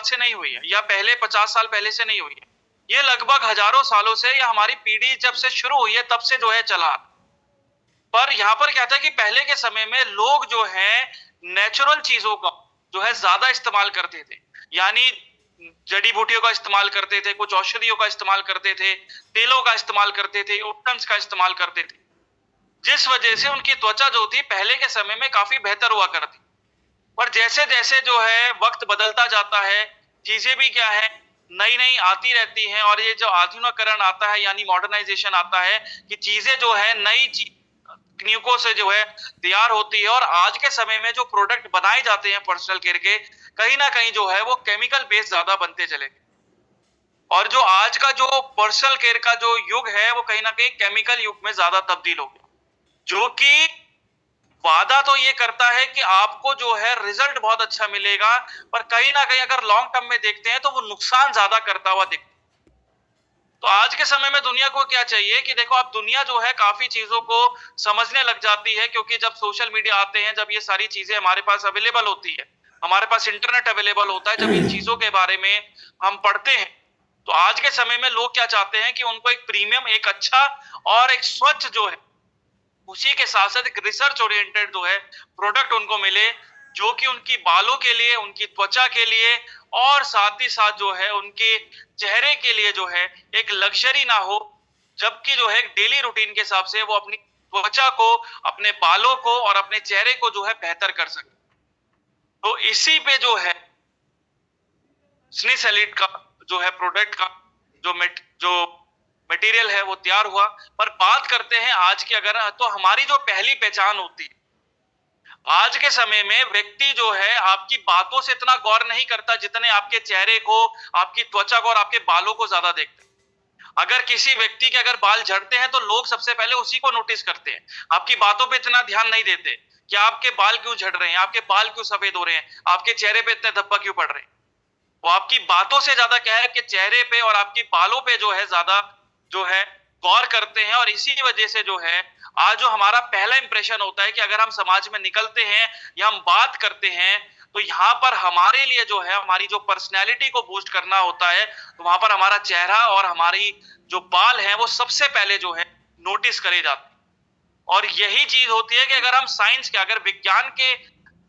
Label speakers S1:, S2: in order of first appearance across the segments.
S1: से नहीं हुई है या पहले 50 साल पहले से नहीं हुई है, ये लगभग हजारों सालों से या हमारी पीढ़ी जब से शुरू हुई है तब से जो है चला। पर यहाँ पर क्या था कि पहले के समय में लोग जो है नेचुरल चीजों का जो है ज्यादा इस्तेमाल करते थे, यानी जड़ी बूटियों का इस्तेमाल करते थे, कुछ औषधियों का इस्तेमाल करते थे, तेलों का इस्तेमाल करते थे, उपटंस का इस्तेमाल करते थे, जिस वजह से उनकी त्वचा जो थी पहले के समय में काफी बेहतर हुआ करती। पर जैसे जैसे जो है वक्त बदलता जाता है, चीजें भी क्या है नई नई आती रहती हैं, और ये जो आधुनिकीकरण आता है यानी मॉडर्नाइजेशन आता है कि चीजें जो है नई तकनीकों से जो है तैयार होती है, और आज के समय में जो प्रोडक्ट बनाए जाते हैं पर्सनल केयर के, कहीं ना कहीं जो है वो केमिकल बेस्ड ज्यादा बनते चले गए। और जो आज का जो पर्सनल केयर का जो युग है वो कहीं ना कहीं केमिकल युग में ज्यादा तब्दील हो गया, जो कि वादा तो ये करता है कि आपको जो है रिजल्ट बहुत अच्छा मिलेगा, पर कहीं ना कहीं अगर लॉन्ग टर्म में देखते हैं तो वो नुकसान ज्यादा करता हुआ दिखता है। तो आज के समय में दुनिया को क्या चाहिए कि देखो, अब दुनिया जो है काफी चीजों को समझने लग जाती है, क्योंकि जब सोशल मीडिया आते हैं, जब ये सारी चीजें हमारे पास अवेलेबल होती है, हमारे पास इंटरनेट अवेलेबल होता है, जब इन चीजों के बारे में हम पढ़ते हैं, तो आज के समय में लोग क्या चाहते हैं कि उनको एक प्रीमियम, एक अच्छा और एक स्वच्छ जो है, उसी के साथ साथ एक रिसर्च ओरिएंटेड जो है प्रोडक्ट उनको मिले, जो कि उनकी बालों के लिए, उनकी त्वचा के लिए, और साथ ही साथ जो है उनके चेहरे के लिए जो है एक लग्जरी ना हो, जबकि जो है डेली रूटीन के हिसाब से वो अपनी त्वचा को, अपने बालों को और अपने चेहरे को जो है बेहतर कर सके। तो इसी पे जो है स्नेसैलिड का जो है प्रोडक्ट का जो मटेरियल है वो तैयार हुआ। पर बात करते हैं आज की, अगर तो हमारी जो पहली पहचान होती है, आज के समय में व्यक्ति जो है आपकी बातों से इतना गौर नहीं करता जितने आपके चेहरे को, आपकी त्वचा को और आपके बालों को ज्यादा देखते हैं। अगर किसी व्यक्ति के अगर बाल झड़ते हैं तो लोग सबसे पहले उसी को नोटिस करते हैं, आपकी बातों पे इतना ध्यान नहीं देते कि आपके बाल क्यों झड़ रहे हैं, आपके बाल क्यों सफेद हो रहे हैं, आपके चेहरे पे इतने धब्बा क्यों पड़ रहे हैं। वो आपकी बातों से ज्यादा क्या है कि चेहरे पे और आपकी बालों पे जो है ज्यादा जो है गौर करते हैं। और इसी वजह से जो है आज जो हमारा पहला इंप्रेशन होता है कि अगर हम समाज में निकलते हैं या हम बात करते हैं, तो यहाँ पर हमारे लिए जो है हमारी जो पर्सनैलिटी को बूस्ट करना होता है, तो वहां पर हमारा चेहरा और हमारी जो बाल हैं वो सबसे पहले जो है नोटिस करे जाते हैं। और यही चीज होती है कि अगर हम साइंस के, अगर विज्ञान के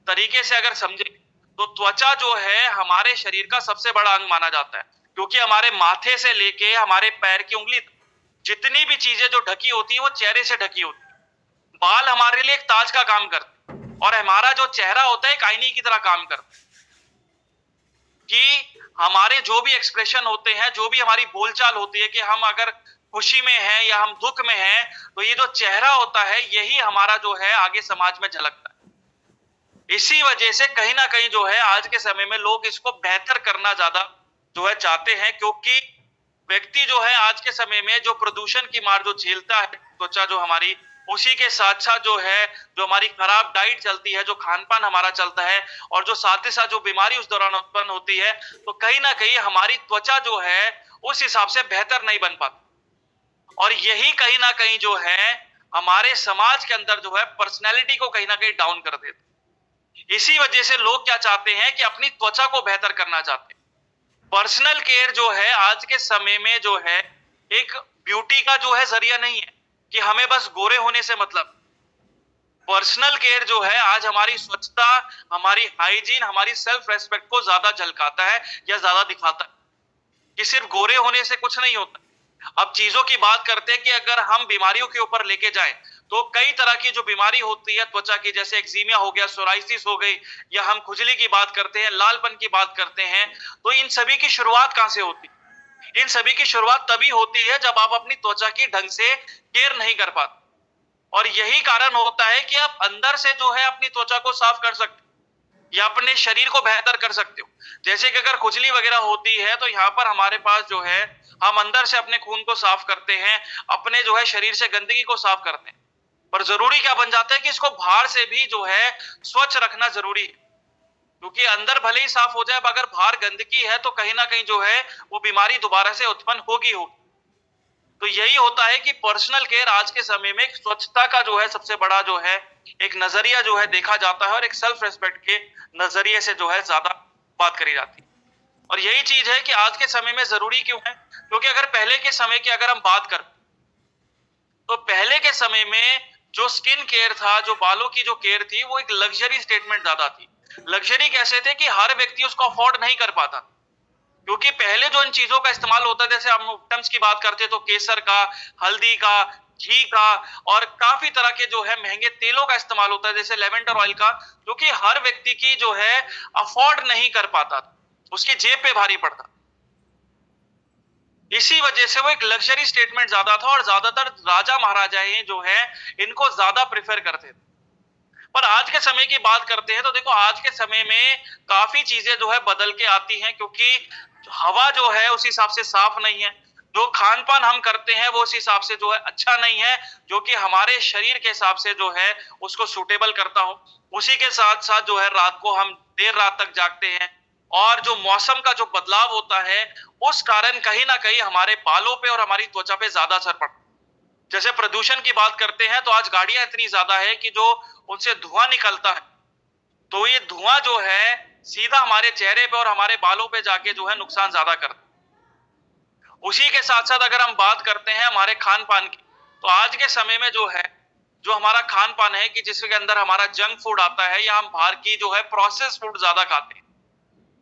S1: तरीके से अगर समझे, तो त्वचा जो है हमारे शरीर का सबसे बड़ा अंग माना जाता है, क्योंकि हमारे माथे से लेके हमारे पैर की उंगली तक जितनी भी चीजें जो ढकी होती है वो चेहरे से ढकी होती है। बाल हमारे लिए एक ताज का काम करते हैं, और हमारा जो चेहरा होता है एक आईने की तरह काम करता है, कि हमारे जो भी एक्सप्रेशन होते हैं, जो भी हमारी बोलचाल होती है, कि हम अगर खुशी में हैं या हम दुख में हैं, तो ये जो चेहरा होता है यही हमारा जो है आगे समाज में झलकता है। इसी वजह से कहीं ना कहीं जो है आज के समय में लोग इसको बेहतर करना ज्यादा जो है चाहते हैं, क्योंकि व्यक्ति जो है आज के समय में जो प्रदूषण की मार जो झेलता है त्वचा जो हमारी, उसी के साथ साथ जो है जो हमारी खराब डाइट चलती है, जो खान पान हमारा चलता है, और जो साथ ही साथ जो बीमारी उस दौरान उत्पन्न होती है, तो कहीं ना कहीं हमारी त्वचा जो है उस हिसाब से बेहतर नहीं बन पाती। और यही कहीं ना कहीं जो है हमारे समाज के अंदर जो है पर्सनैलिटी को कहीं ना कहीं डाउन कर देता। इसी वजह से लोग क्या चाहते हैं कि अपनी त्वचा को बेहतर करना चाहते हैं। पर्सनल केयर जो है आज के समय में जो है एक ब्यूटी का जो है जरिया नहीं है कि हमें बस गोरे होने से मतलब। पर्सनल केयर जो है आज हमारी स्वच्छता, हमारी हाइजीन, हमारी सेल्फ रेस्पेक्ट को ज्यादा झलकाता है या ज्यादा दिखाता है, कि सिर्फ गोरे होने से कुछ नहीं होता। अब चीजों की बात करते हैं कि अगर हम बीमारियों के ऊपर लेके जाएं, तो कई तरह की जो बीमारी होती है त्वचा की, जैसे एक्जीमिया हो गया, सोराइसिस हो गई, या हम खुजली की बात करते हैं, लालपन की बात करते हैं, तो इन सभी की शुरुआत कहां से होती है? इन सभी की शुरुआत तभी होती है जब आप अपनी त्वचा की ढंग से केयर नहीं कर पाते। और यही कारण होता है कि आप अंदर से जो है अपनी त्वचा को साफ कर सकते या अपने शरीर को बेहतर कर सकते हो। जैसे कि अगर खुजली वगैरह होती है, तो यहाँ पर हमारे पास जो है हम अंदर से अपने खून को साफ करते हैं, अपने जो है शरीर से गंदगी को साफ करते हैं। पर जरूरी क्या बन जाता है कि इसको बाहर से भी जो है स्वच्छ रखना जरूरी है, क्योंकि अंदर भले ही साफ हो जाए, अगर बाहर गंदगी है तो कहीं ना कहीं जो है वो बीमारी दोबारा से उत्पन्न होगी। तो यही होता है कि पर्सनल केयर आज के समय में स्वच्छता का जो है सबसे बड़ा जो है एक नजरिया जो है देखा जाता है, और एक सेल्फ रेस्पेक्ट के नजरिए से जो है ज्यादा बात करी जाती है। और यही चीज है कि आज के समय में जरूरी क्यों है, क्योंकि अगर पहले के समय की अगर हम बात करें तो पहले के समय में जो स्किन केयर था, जो बालों की जो केयर थी, वो एक लग्जरी स्टेटमेंट ज्यादा थी। लग्जरी कैसे थे कि हर व्यक्ति उसको अफोर्ड नहीं कर पाता, क्योंकि पहले जो इन चीजों का इस्तेमाल होता है, जैसे हम विटामिन्स की बात करते हैं तो केसर का, हल्दी का, घी का और काफी तरह के जो है महंगे तेलों का इस्तेमाल होता है, जैसे लेवेंडर ऑयल का, जो कि हर व्यक्ति की जो है अफोर्ड नहीं कर पाता, उसकी जेब पे भारी पड़ता। इसी वजह से वो एक लग्जरी स्टेटमेंट ज्यादा था और ज्यादातर राजा महाराजाएं जो है इनको ज्यादा प्रेफर करते थे। पर आज के समय की बात करते हैं तो देखो आज के समय में काफी चीजें जो है बदल के आती हैं, क्योंकि हवा जो है उस हिसाब से साफ नहीं है, जो खान पान हम करते हैं वो उस हिसाब से जो है अच्छा नहीं है, जो कि हमारे शरीर के हिसाब से जो है उसको सूटेबल करता हो। उसी के साथ साथ जो है रात को हम देर रात तक जागते हैं और जो मौसम का जो बदलाव होता है उस कारण कहीं ना कहीं हमारे बालों पे और हमारी त्वचा पे ज्यादा असर पड़ता है। जैसे प्रदूषण की बात करते हैं तो आज गाड़ियां इतनी ज्यादा है कि जो उनसे धुआं निकलता है, तो ये धुआं जो है सीधा हमारे चेहरे पे और हमारे बालों पे जाके जो है नुकसान ज्यादा करता है। उसी के साथ साथ अगर हम बात करते हैं हमारे खान पान की, तो आज के समय में जो है जो हमारा खान पान है कि जिसके अंदर हमारा जंक फूड आता है या हम बाहर की जो है प्रोसेस फूड ज्यादा खाते हैं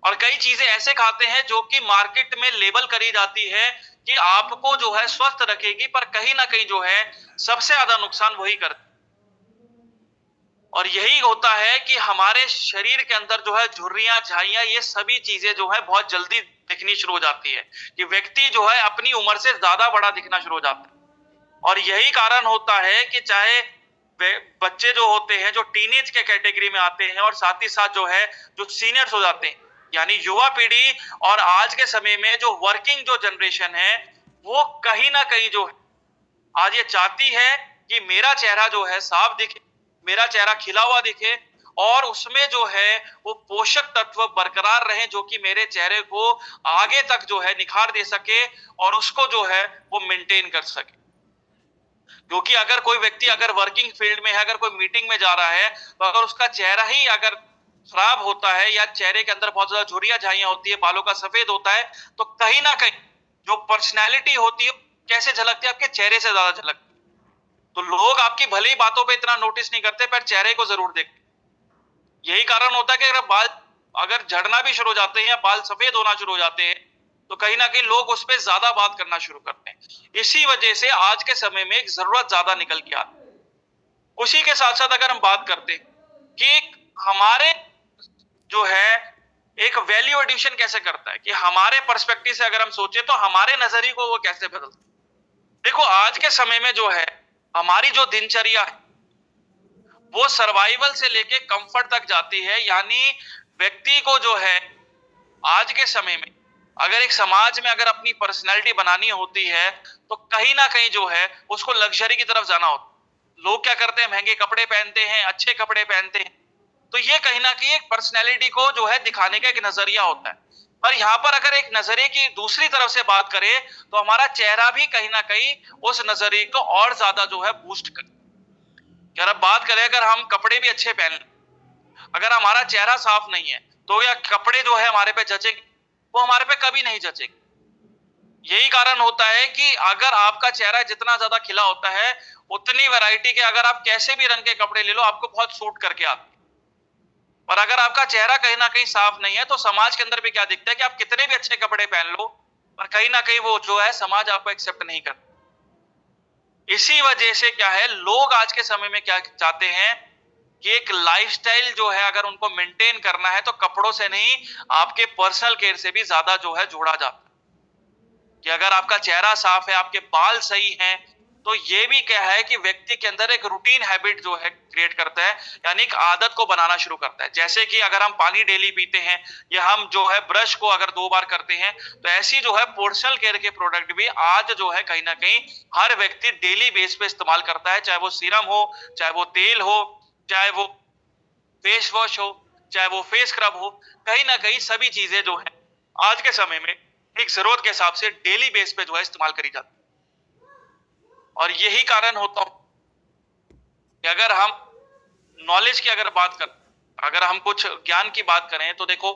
S1: और कई चीजें ऐसे खाते हैं जो कि मार्केट में लेबल करी जाती है कि आपको जो है स्वस्थ रखेगी, पर कहीं ना कहीं जो है सबसे ज्यादा नुकसान वही करती है। और यही होता है कि हमारे शरीर के अंदर जो है झुर्रियां, झाइयां, ये सभी चीजें जो है बहुत जल्दी दिखनी शुरू हो जाती है कि व्यक्ति जो है अपनी उम्र से ज्यादा बड़ा दिखना शुरू हो जाता है। और यही कारण होता है कि चाहे बच्चे जो होते हैं जो टीनेज के कैटेगरी में आते हैं और साथ ही साथ जो है जो सीनियर्स हो जाते हैं, यानी युवा पीढ़ी और आज के समय में जो वर्किंग जो जनरेशन है, वो कहीं ना कहीं जो है आज ये चाहती है कि मेरा चेहरा जो है साफ दिखे, मेरा चेहरा खिला हुआ दिखे और उसमें जो है वो पोषक तत्व बरकरार रहे जो कि मेरे चेहरे को आगे तक जो है निखार दे सके और उसको जो है वो मेंटेन कर सके। क्योंकि अगर कोई व्यक्ति अगर वर्किंग फील्ड में है, अगर कोई मीटिंग में जा रहा है, तो अगर उसका चेहरा ही अगर खराब होता है या चेहरे के अंदर बहुत ज्यादा झुर्रियां झाइयां होती है, बालों का सफेद होता है, तो कहीं ना कहीं जो पर्सनैलिटी होती है कैसे झलकती है, आपके चेहरे से ज्यादा झलकती है। तो लोग आपकी भली बातों पे इतना नोटिस नहीं करते पर चेहरे को जरूर देखते। यही कारण होता है कि अगर बाल अगर झड़ना भी शुरू हो जाते हैं या बाल सफेद होना शुरू हो जाते हैं, तो कहीं ना कहीं लोग उस पर ज्यादा बात करना शुरू करते हैं। इसी वजह से आज के समय में एक जरूरत ज्यादा निकल के आती है। उसी के साथ साथ अगर हम बात करते हैं कि हमारे जो है एक वैल्यू एडिशन कैसे करता है, कि हमारे पर्सपेक्टिव से अगर हम सोचे तो हमारे नजरिए को वो कैसे बदलता है। देखो आज के समय में जो है हमारी जो दिनचर्या है वो सर्वाइवल से लेके कंफर्ट तक जाती है, यानी व्यक्ति को जो है आज के समय में अगर एक समाज में अगर अपनी पर्सनैलिटी बनानी होती है तो कहीं ना कहीं जो है उसको लग्जरी की तरफ जाना होता है। लोग क्या करते हैं, महंगे कपड़े पहनते हैं, अच्छे कपड़े पहनते हैं, तो ये कहीं ना कहीं एक पर्सनैलिटी को जो है दिखाने का एक नजरिया होता है। पर यहाँ पर अगर एक नजरिए की दूसरी तरफ से बात करें तो हमारा चेहरा भी कहीं ना कहीं उस नजरिए को और ज्यादा जो है बूस्ट कर। अगर अब बात करें, अगर हम कपड़े भी अच्छे पहन, अगर हमारा चेहरा साफ नहीं है तो या कपड़े जो है हमारे पे जचेंगे, वो हमारे पे कभी नहीं जचेंगे। यही कारण होता है कि अगर आपका चेहरा जितना ज्यादा खिला होता है उतनी वैरायटी के अगर आप कैसे भी रंग के कपड़े ले लो आपको बहुत सूट करके आते हैं। और अगर आपका चेहरा कहीं ना कहीं साफ नहीं है तो समाज के अंदर भी क्या दिखता है कि आप कितने भी अच्छे कपड़े पहन लो पर कहीं ना कहीं वो जो है समाज आपको एक्सेप्ट नहीं करता। इसी वजह से क्या है, लोग आज के समय में क्या चाहते हैं कि एक लाइफस्टाइल जो है अगर उनको मेंटेन करना है तो कपड़ों से नहीं, आपके पर्सनल केयर से भी ज्यादा जो है जोड़ा जाता है। कि अगर आपका चेहरा साफ है, आपके बाल सही हैं, तो ये भी क्या है कि व्यक्ति के अंदर एक रूटीन हैबिट जो है क्रिएट करता है, यानी एक आदत को बनाना शुरू करता है। जैसे कि अगर हम पानी डेली पीते हैं या हम जो है ब्रश को अगर 2 बार करते हैं, तो ऐसी जो है पर्सनल केयर के प्रोडक्ट भी आज जो है कहीं ना कहीं हर व्यक्ति डेली बेस पे इस्तेमाल करता है, चाहे वो सीरम हो, चाहे वो तेल हो, चाहे वो फेस वॉश हो, चाहे वो फेस स्क्रब हो, कहीं ना कहीं सभी चीजें जो है आज के समय में एक जरूरत के हिसाब से डेली बेस पे जो है इस्तेमाल करी जाती है। और यही कारण होता कि अगर हम नॉलेज की अगर बात करें, अगर हम कुछ ज्ञान की बात करें तो देखो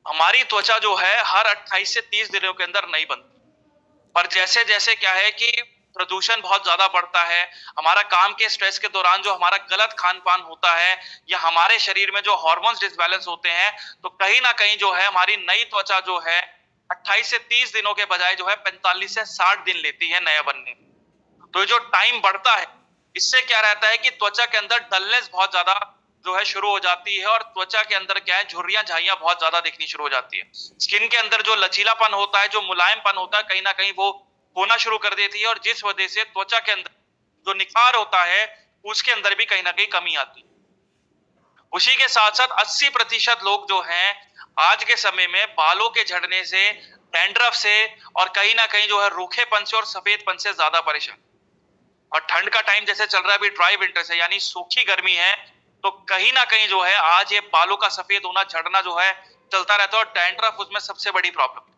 S1: हमारी त्वचा जो है हर 28 से 30 दिनों के अंदर नहीं बनती। पर जैसे जैसे क्या है कि प्रदूषण बहुत ज्यादा बढ़ता है, हमारा काम के स्ट्रेस के दौरान जो हमारा गलत खान पान होता है या हमारे शरीर में जो हार्मोन्स डिसबैलेंस होते हैं, तो कहीं ना कहीं जो है हमारी नई त्वचा जो है 28 से 30 दिनों के बजाय जो है 45 से 60 दिन लेती है नया बनने में। तो ये जो टाइम बढ़ता है, इससे क्या रहता है कि त्वचा के अंदर डलनेस बहुत ज्यादा जो है शुरू हो जाती है और त्वचा के अंदर क्या है झुर्रियां झाइयां बहुत ज्यादा दिखनी शुरू हो जाती है। स्किन के अंदर जो लचीलापन होता है, जो मुलायमपन होता है, कहीं ना कहीं वो होना शुरू कर देती है और जिस वजह से त्वचा के अंदर जो निखार होता है उसके अंदर भी कहीं ना कहीं कमी आती है। उसी के साथ साथ 80% लोग जो हैं आज के समय में बालों के झड़ने से, डैंड्रफ से और कहीं ना कहीं जो है रूखेपन से और सफेदपन से ज्यादा परेशान। और ठंड का टाइम जैसे चल रहा है अभी, ड्राई विंटर से यानी सूखी गर्मी है, तो कहीं ना कहीं जो है आज ये बालों का सफेद होना, झड़ना जो है चलता रहता है और डैंड्रफ उसमें सबसे बड़ी प्रॉब्लम।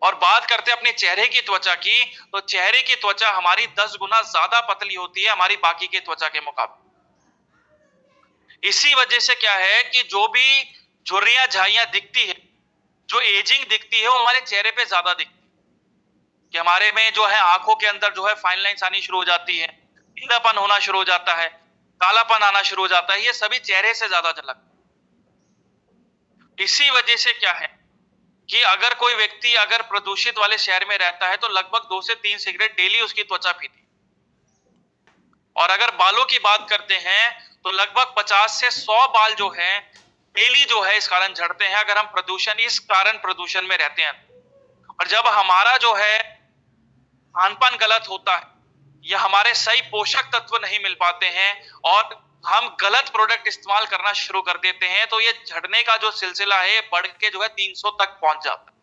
S1: और बात करते हैं अपने चेहरे की त्वचा की, तो चेहरे की त्वचा हमारी 10 गुना ज्यादा पतली होती है हमारी बाकी के त्वचा के मुकाबले। इसी वजह से क्या है कि जो भी झुर्रियां झाइयां दिखती है, जो एजिंग दिखती है, वो हमारे चेहरे पे ज्यादा दिखती है। कि हमारे में जो है आंखों के अंदर जो है फाइन लाइंस आनी शुरू हो जाती है, पीलापन होना शुरू हो जाता है, कालापन आना शुरू हो जाता है, ये सभी चेहरे से ज्यादा झलक। इसी वजह से क्या है कि अगर कोई व्यक्ति अगर प्रदूषित वाले शहर में रहता है तो लगभग 2 से 3 सिगरेट डेली उसकी त्वचा पीती है। और अगर बालों की बात करते हैं तो लगभग 50 से 100 बाल जो है डेली जो है इस कारण झड़ते हैं, अगर हम इस कारण प्रदूषण में रहते हैं। और जब हमारा जो है खान पान गलत होता है या हमारे सही पोषक तत्व नहीं मिल पाते हैं और हम गलत प्रोडक्ट इस्तेमाल करना शुरू कर देते हैं, तो ये झड़ने का जो सिलसिला है बढ़ के जो है 300 तक पहुंच जाता है।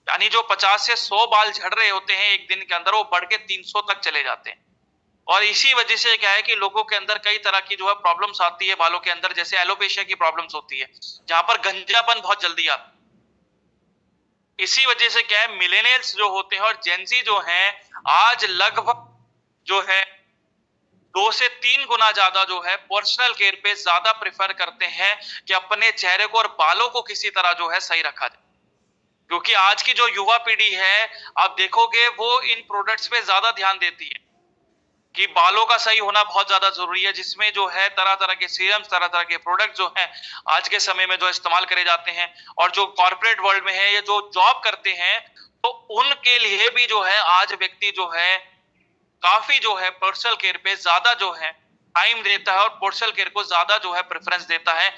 S1: यानी जो 50 से 100 बाल झड़ रहे होते हैं एक दिन के अंदर, वो बढ़ के 300 तक चले जाते हैं। और इसी वजह से क्या है कि लोगों के अंदर कई तरह की जो है प्रॉब्लम्स आती है बालों के अंदर, जैसे एलोपेशिया की प्रॉब्लम्स होती है, जहां पर गंजापन बहुत जल्दी आता है। इसी वजह से क्या है, मिलेनियल्स जो होते हैं और जेनजी जो हैं आज लगभग जो है 2 से 3 गुना ज्यादा जो है पर्सनल केयर पे ज्यादा प्रेफर करते हैं कि अपने चेहरे को और बालों को किसी तरह जो है सही रखा जाए। क्योंकि आज की जो युवा पीढ़ी है, आप देखोगे वो इन प्रोडक्ट्स पे ज्यादा ध्यान देती है कि बालों का सही होना बहुत ज्यादा जरूरी है, जिसमें जो है तरह तरह के सीरम्स, तरह तरह के प्रोडक्ट जो हैं आज के समय में जो इस्तेमाल करे जाते हैं। और जो कॉर्पोरेट वर्ल्ड में है या जो जॉब करते हैं, तो उनके लिए भी जो है आज व्यक्ति जो है काफी जो है पर्सनल केयर पे ज्यादा जो है टाइम देता है और पर्सनल केयर को ज्यादा जो है प्रेफरेंस देता है,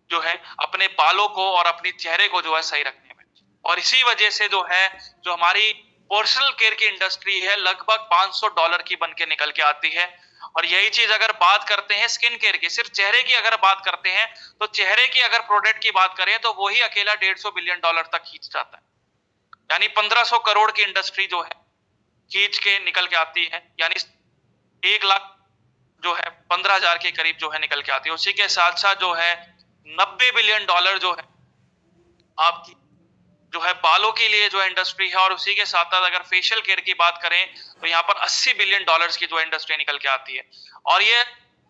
S1: जो है अपने बालों को और अपने चेहरे को जो है सही रखने में। और इसी वजह से जो है जो हमारी पर्सनल केयर की इंडस्ट्री है लगभग $500 की बन के निकल के आती है। और यही चीज अगर बात करते हैं स्किन केयर की, सिर्फ चेहरे की अगर बात करते हैं, तो चेहरे की अगर प्रोडक्ट की बात करें तो वही अकेला $150 बिलियन तक खींच जाता है। यानी 1500 करोड़ की इंडस्ट्री जो है खींच के निकल के आती है, यानी 1 लाख जो है 15,000 के करीब जो है निकल के आती है। उसी के साथ साथ जो है $90 बिलियन जो है आपकी जो है बालों के लिए जो इंडस्ट्री है। और उसी के साथ साथ अगर फेशियल केयर की बात करें तो यहाँ पर $80 बिलियन की जो इंडस्ट्री निकल के आती है। और ये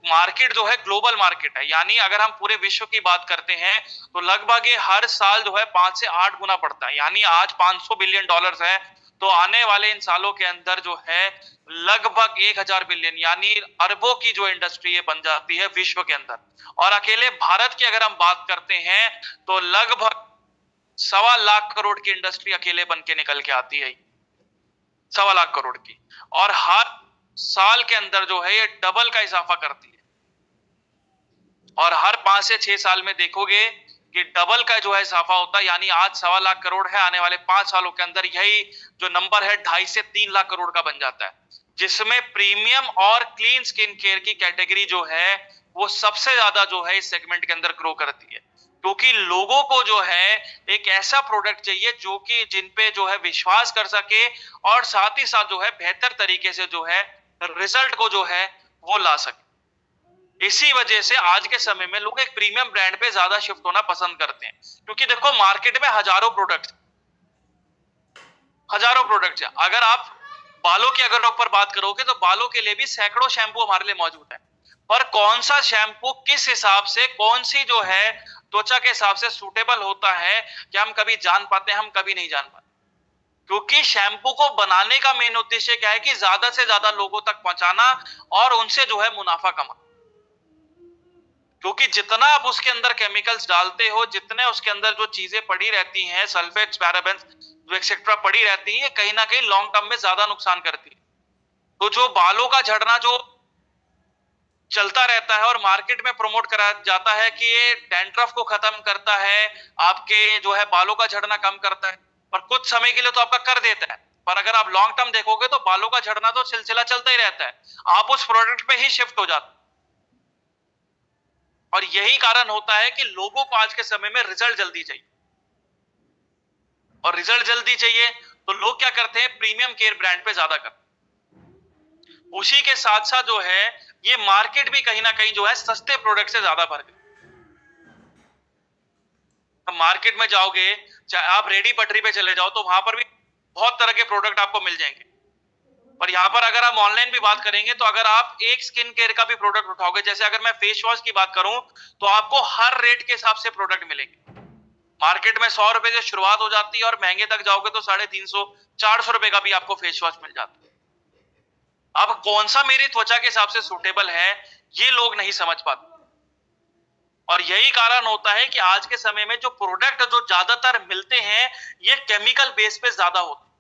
S1: मार्केट जो है ग्लोबल मार्केट है, यानी अगर हम पूरे विश्व की बात करते हैं तो लगभग ये हर साल जो है 5 से 8 गुना बढ़ता है। यानी आज $500 बिलियन है, तो आने वाले इन सालों के अंदर जो है लगभग 1000 बिलियन यानी अरबों की जो इंडस्ट्री है बन जाती है विश्व के अंदर। और अकेले भारत की अगर हम बात करते हैं तो लगभग 1.25 लाख करोड़ की इंडस्ट्री अकेले बन के निकल के आती है, 1.25 लाख करोड़ की। और हर साल के अंदर जो है ये डबल का इजाफा करती है। और हर 5 से 6 साल में देखोगे कि डबल का जो है इजाफा होता है। यानी आज 1.25 लाख करोड़ है, आने वाले 5 सालों के अंदर यही जो नंबर है 2.5 से 3 लाख करोड़ का बन जाता है, जिसमें प्रीमियम और क्लीन स्किन केयर की कैटेगरी जो है वो सबसे ज्यादा जो है इस सेगमेंट के अंदर ग्रो करती है। क्योंकि लोगों को जो है एक ऐसा प्रोडक्ट चाहिए जो कि जिन पे जो है विश्वास कर सके और साथ ही साथ जो है बेहतर तरीके से जो है रिजल्ट को जो है वो ला सके। इसी वजह से आज के समय में लोग एक प्रीमियम ब्रांड पे ज्यादा शिफ्ट होना पसंद करते हैं। क्योंकि देखो मार्केट में हजारों प्रोडक्ट है। अगर आप बालों की अगर ऊपर बात करोगे तो बालों के लिए भी सैकड़ों शैम्पू हमारे लिए मौजूद है। पर कौन सा शैम्पू किस हिसाब से, कौन सी जो है त्वचा के हिसाब से सूटेबल होता है कि हम कभी जान पाते हैं, हम कभी नहीं जान पाते। क्योंकि शैम्पू को बनाने का मेन उद्देश्य क्या है कि ज्यादा से ज्यादा लोगों तक पहुंचाना और उनसे जो है मुनाफा कमाना। क्योंकि जितना आप उसके अंदर केमिकल्स डालते हो, जितने उसके अंदर जो चीजें पड़ी रहती हैं, सल्फेट्स, पैराबेन्स जो एक्सेट्रा पड़ी रहती है, कहीं ना कहीं लॉन्ग टर्म में ज्यादा नुकसान करती है। तो जो बालों का झड़ना जो चलता रहता है और मार्केट में प्रमोट करा जाता है कि ये डैंड्रफ को खत्म करता है, आपके जो है बालों का झड़ना कम करता है, पर कुछ समय के लिए तो आपका कर देता है, पर अगर आप लॉन्ग टर्म देखोगे तो बालों का झड़ना तो सिलसिला चलता ही रहता है, आप उस प्रोडक्ट पे ही शिफ्ट हो जाते। और यही कारण होता है कि लोगों को आज के समय में रिजल्ट जल्दी चाहिए, और रिजल्ट जल्दी चाहिए तो लोग क्या करते हैं, प्रीमियम केयर ब्रांड पे ज्यादा करते हैं। उसी के साथ साथ जो है ये मार्केट भी कहीं ना कहीं जो है सस्ते प्रोडक्ट से ज्यादा भर गई। मार्केट में जाओगे, चाहे आप रेडी पटरी पे चले जाओ, तो वहां पर भी बहुत तरह के प्रोडक्ट आपको मिल जाएंगे। पर यहाँ पर अगर हम ऑनलाइन भी बात करेंगे तो अगर आप एक स्किन केयर का भी प्रोडक्ट उठाओगे, जैसे अगर मैं फेस वॉश की बात करूं, तो आपको हर रेट के हिसाब से प्रोडक्ट मिलेंगे। मार्केट में 100 रुपए से शुरुआत हो जाती है और महंगे तक जाओगे तो 350 400 रुपए का भी आपको फेस वॉश मिल जाता है। अब कौन सा मेरी त्वचा के हिसाब से सूटेबल है, ये लोग नहीं समझ पाते। और यही कारण होता है कि आज के समय में जो प्रोडक्ट जो ज्यादातर मिलते हैं, ये केमिकल बेस पे ज्यादा होते हैं।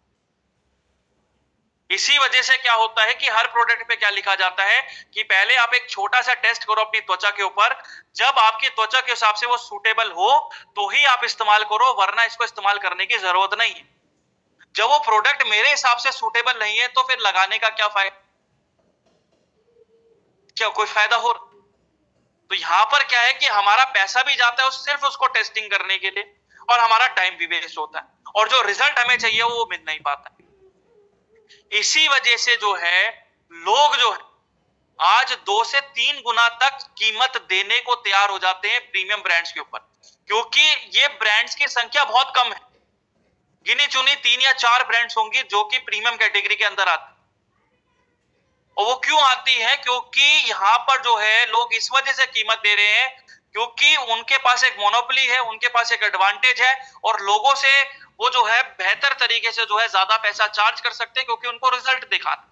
S1: इसी वजह से क्या होता है कि हर प्रोडक्ट पे क्या लिखा जाता है कि पहले आप एक छोटा सा टेस्ट करो अपनी त्वचा के ऊपर, जब आपकी त्वचा के हिसाब से वो सूटेबल हो तो ही आप इस्तेमाल करो, वरना इसको इस्तेमाल करने की जरूरत नहीं है। जब वो प्रोडक्ट मेरे हिसाब से सूटेबल नहीं है तो फिर लगाने का क्या फायदा, क्या कोई फायदा हो? तो यहां पर क्या है कि हमारा पैसा भी जाता है सिर्फ उसको टेस्टिंग करने के लिए, और हमारा टाइम भी वेस्ट होता है, और जो रिजल्ट हमें चाहिए वो मिल नहीं पाता। इसी वजह से जो है लोग जो है आज 2 से 3 गुना तक कीमत देने को तैयार हो जाते हैं प्रीमियम ब्रांड्स के ऊपर, क्योंकि ये ब्रांड्स की संख्या बहुत कम है। गिनी चुनी 3 या 4 ब्रांड्स होंगी जो कि प्रीमियम कैटेगरी के अंदर आती, और वो क्यों आती है? क्योंकि यहां पर जो है लोग इस वजह से कीमत दे रहे हैं क्योंकि उनके पास एक मोनोपोली है, उनके पास एक एडवांटेज है, और लोगों से वो जो है बेहतर तरीके से जो है ज्यादा पैसा चार्ज कर सकते हैं क्योंकि उनको रिजल्ट दिखाना।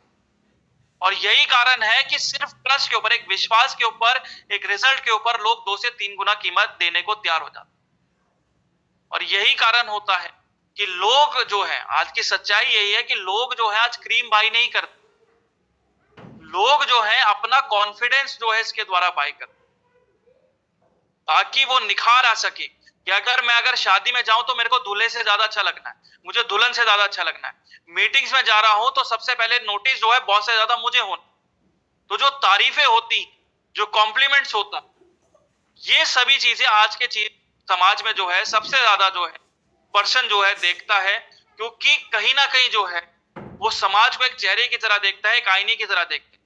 S1: और यही कारण है कि सिर्फ ट्रस्ट के ऊपर, एक विश्वास के ऊपर, एक रिजल्ट के ऊपर लोग 2 से 3 गुना कीमत देने को तैयार हो जाते। और यही कारण होता है कि लोग जो है, आज की सच्चाई यही है कि लोग जो है आज क्रीम बाई नहीं करते, लोग जो है अपना कॉन्फिडेंस जो है इसके द्वारा बाई करते, ताकि वो निखार आ सके कि अगर शादी में जाऊं तो मेरे को दूल्हे से ज्यादा अच्छा लगना है, मुझे दुल्हन से ज्यादा अच्छा लगना है, मीटिंग्स में जा रहा हूं तो सबसे पहले नोटिस जो है बॉस से ज्यादा मुझे होना। तो जो तारीफें होती, जो कॉम्प्लीमेंट्स होता, ये सभी चीजें आज के समाज में जो है सबसे ज्यादा जो है पर्सन जो है देखता है, क्योंकि कहीं ना कहीं जो है वो समाज को एक चेहरे की तरह देखता है, एक आईने की तरह देखता है।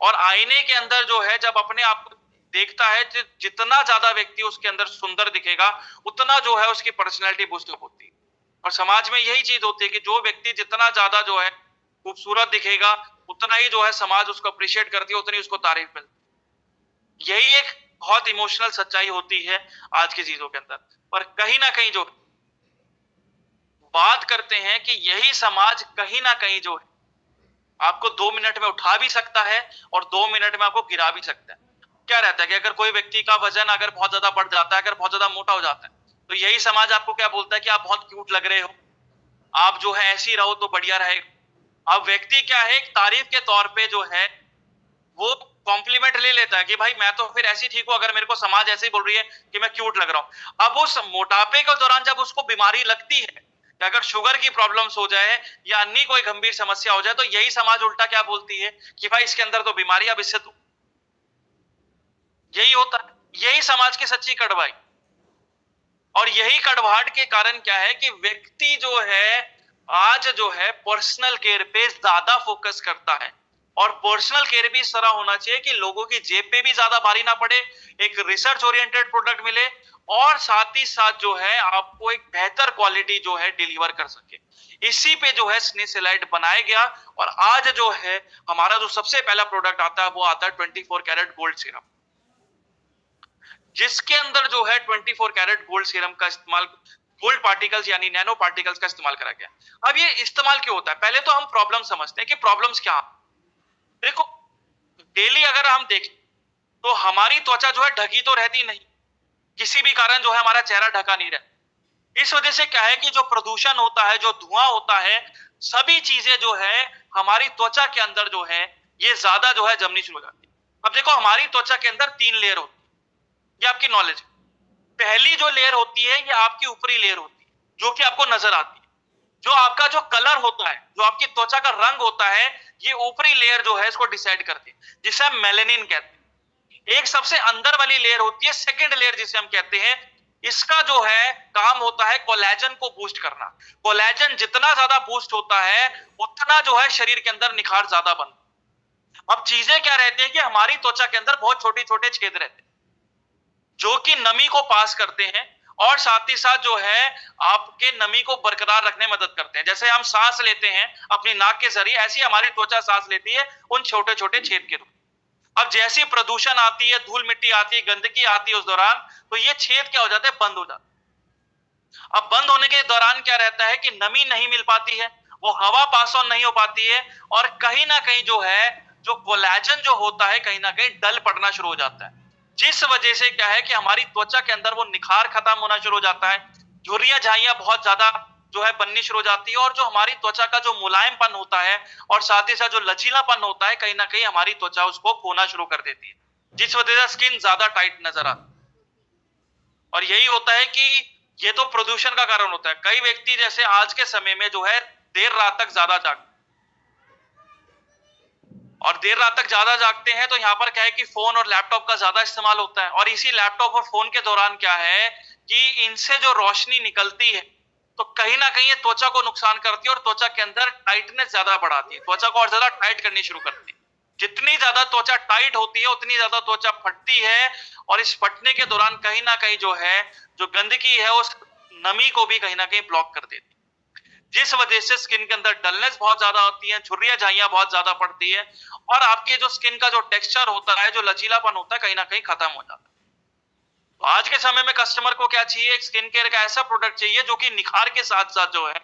S1: और आईने के अंदर जो है जब अपने आप को देखता है, जितना ज्यादा व्यक्ति उसके अंदर सुंदर दिखेगा उतना जो है उसकी पर्सनैलिटी बूस्ट अप होती है। और समाज में यही चीज होती है कि जो व्यक्ति जितना ज्यादा जो है खूबसूरत दिखेगा उतना ही जो है समाज उसको अप्रिशिएट करती है, उतनी उसको तारीफ मिलती है। यही एक बहुत इमोशनल सच्चाई होती है आज की चीजों के अंदर। पर कहीं ना कहीं जो बात करते हैं कि यही समाज कहीं ना कहीं जो है आपको 2 मिनट में उठा भी सकता है और 2 मिनट में आपको गिरा भी सकता है। क्या रहता है कि अगर कोई व्यक्ति का वजन अगर बहुत ज्यादा बढ़ जाता है, अगर बहुत ज्यादा मोटा हो जाता है, तो यही समाज आपको क्या बोलता है कि आप बहुत क्यूट लग रहे हो, आप जो है ऐसे ही रहो तो बढ़िया रहेगा। अब व्यक्ति क्या है, एक तारीफ के तौर पे जो है वो कॉम्प्लीमेंट ले लेता है कि भाई मैं तो फिर ऐसी ठीक हूं, अगर मेरे को समाज ऐसे ही बोल रही है कि मैं क्यूट लग रहा हूं। अब उस मोटापे के दौरान जब उसको बीमारी लगती है, अगर शुगर की प्रॉब्लम्स हो जाए या अन्य कोई गंभीर समस्या हो जाए, तो यही समाज उल्टा क्या बोलती है कि भाई इसके अंदर तो बीमारी, अब इससे तो यही होता है। यही समाज की सच्ची कड़वाई। और यही कड़वाहट के कारण क्या है कि व्यक्ति जो है आज जो है पर्सनल केयर पे ज्यादा फोकस करता है, और पर्सनल केयर भी इस तरह होना चाहिए कि लोगों की जेब पे भी ज्यादा भारी ना पड़े, एक रिसर्च ओरिएंटेड प्रोडक्ट मिले, और साथ ही साथ जो है आपको एक बेहतर क्वालिटी जो है डिलीवर कर सके। इसी पे जो है स्नेसिलाइट बनाया गया, और आज जो है हमारा जो सबसे पहला प्रोडक्ट आता है वो आता है 24 कैरेट गोल्ड सिरप। जिसके अंदर जो है 24 कैरेट गोल्ड सीरम का इस्तेमाल, गोल्ड पार्टिकल्स यानी नैनो पार्टिकल्स का इस्तेमाल करा गया। अब ये इस्तेमाल क्यों होता है? पहले तो हम प्रॉब्लम समझते हैं कि प्रॉब्लम्स क्या हैं। देखो, डेली अगर हम देखें तो हमारी त्वचा जो है ढकी तो रहती नहीं, किसी भी कारण जो है हमारा चेहरा ढका नहीं रहता। इस वजह से क्या है कि जो प्रदूषण होता है, जो धुआं होता है, सभी चीजें जो है हमारी त्वचा के अंदर जो है ये ज्यादा जो है जमनी शुरू हो जाती है। अब देखो, हमारी त्वचा के अंदर 3 लेयर होती है, ये आपकी नॉलेज है। पहली जो लेयर होती है ये आपकी ऊपरी लेयर होती है, जो कि आपको नजर आती है। जो आपका जो कलर होता है, जो आपकी त्वचा का रंग होता है, ये ऊपरी लेयर जो है इसको डिसाइड करती है, जिसे हम मेलेनिन कहते हैं। एक सबसे अंदर वाली लेयर होती है सेकंड लेयर, जिसे हम कहते हैं, इसका जो है काम होता है कोलेजन को बूस्ट करना। कोलेजन जितना ज्यादा बूस्ट होता है उतना जो है शरीर के अंदर निखार ज्यादा बनता है। अब चीजें क्या रहती है कि हमारी त्वचा के अंदर बहुत छोटे छोटे छेद रहते हैं जो कि नमी को पास करते हैं और साथ ही साथ जो है आपके नमी को बरकरार रखने में मदद करते हैं। जैसे हम सांस लेते हैं अपनी नाक के जरिए, ऐसी हमारी त्वचा सांस लेती है उन छोटे छोटे छेद के रूप। अब जैसी प्रदूषण आती है, धूल मिट्टी आती है, गंदगी आती है, उस दौरान तो ये छेद क्या हो जाते हैं, बंद हो जाते हैं। अब बंद होने के दौरान क्या रहता है कि नमी नहीं मिल पाती है, वो हवा पास ऑन नहीं हो पाती है, और कहीं ना कहीं जो है जो कोलेजन जो होता है कहीं ना कहीं डल पड़ना शुरू हो जाता है, जिस वजह से क्या है कि हमारी त्वचा के अंदर वो निखार खत्म होना शुरू हो जाता है, झुर्रियां झाइयां बहुत ज्यादा जो है बननी शुरू हो जाती है, और जो हमारी त्वचा का जो मुलायमपन होता है और साथ ही साथ जो लचीलापन होता है, कहीं ना कहीं हमारी त्वचा उसको खोना शुरू कर देती है, जिस वजह से स्किन ज्यादा टाइट नजर आती है। और यही होता है कि ये तो प्रदूषण का कारण होता है। कई व्यक्ति जैसे आज के समय में जो है देर रात तक ज्यादा जागते, और देर रात तक ज्यादा जागते हैं, तो यहाँ पर क्या है कि फोन और लैपटॉप का ज्यादा इस्तेमाल होता है, और इसी लैपटॉप और फोन के दौरान क्या है कि इनसे जो रोशनी निकलती है तो कहीं ना कहीं ये त्वचा को नुकसान करती है और त्वचा के अंदर टाइटनेस ज्यादा बढ़ाती है, त्वचा को और ज्यादा टाइट करनी शुरू करती है। जितनी ज्यादा त्वचा टाइट होती है उतनी ज्यादा त्वचा फटती है, और इस फटने के दौरान कहीं ना कहीं जो है जो गंदगी है उस नमी को भी कहीं ना कहीं ब्लॉक कर देती है, जिस वजह से स्किन के अंदर डलनेस बहुत ज्यादा होती है, झुर्रियां झाइयां बहुत ज्यादा पड़ती है, और आपके जो स्किन का जो टेक्सचर होता है, जो लचीलापन होता है, कहीं ना कहीं खत्म हो जाता है। तो आज के समय में कस्टमर को क्या चाहिए, एक स्किन केयर का ऐसा प्रोडक्ट चाहिए जो कि निखार के साथ साथ जो है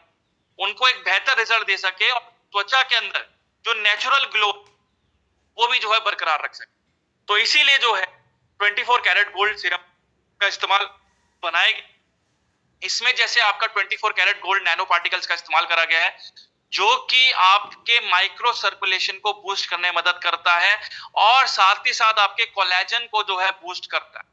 S1: उनको एक बेहतर रिजल्ट दे सके और त्वचा के अंदर जो नेचुरल ग्लो वो भी जो है बरकरार रख सके। तो इसीलिए जो है 24 कैरेट गोल्ड सीरम का इस्तेमाल बनाया गया। इसमें जैसे आपका 24 कैरेट गोल्ड नैनो पार्टिकल्स का इस्तेमाल करा गया है, जो कि आपके माइक्रो सर्कुलेशन को बूस्ट करने में मदद करता है, और साथ ही साथ आपके कोलेजन को जो है बूस्ट करता है,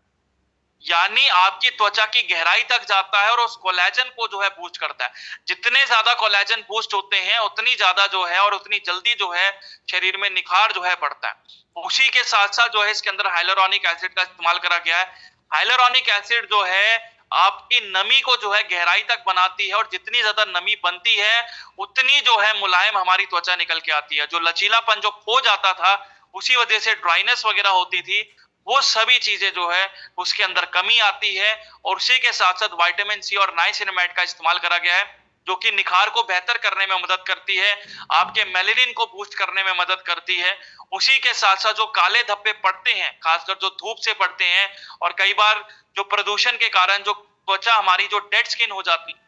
S1: यानी आपकी त्वचा की गहराई तक जाता है और उस कोलेजन को जो है बूस्ट करता है। जितने ज्यादा कोलेजन बूस्ट होते हैं उतनी ज्यादा जो है और उतनी जल्दी जो है शरीर में निखार जो है बढ़ता है। उसी के साथ साथ जो है इसके अंदर हाइलुरोनिक एसिड का इस्तेमाल करा गया है। हाइलुरोनिक एसिड जो है आपकी नमी को जो है गहराई तक बनाती है, और जितनी ज्यादा नमी बनती है उतनी जो है मुलायम हमारी त्वचा निकल के आती है। जो लचीलापन जो खो जाता था, उसी वजह से ड्राइनेस वगैरह होती थी, वो सभी चीजें जो है उसके अंदर कमी आती है। और उसी के साथ साथ विटामिन सी और नाइसिनामाइड का इस्तेमाल करा गया है, जो कि निखार को बेहतर करने में मदद करती है, आपके मेलेनिन को बूस्ट करने में मदद करती है। उसी के साथ साथ जो काले धब्बे पड़ते हैं, खासकर जो धूप से पड़ते हैं, और कई बार जो प्रदूषण के कारण जो त्वचा हमारी जो डेड स्किन हो जाती है,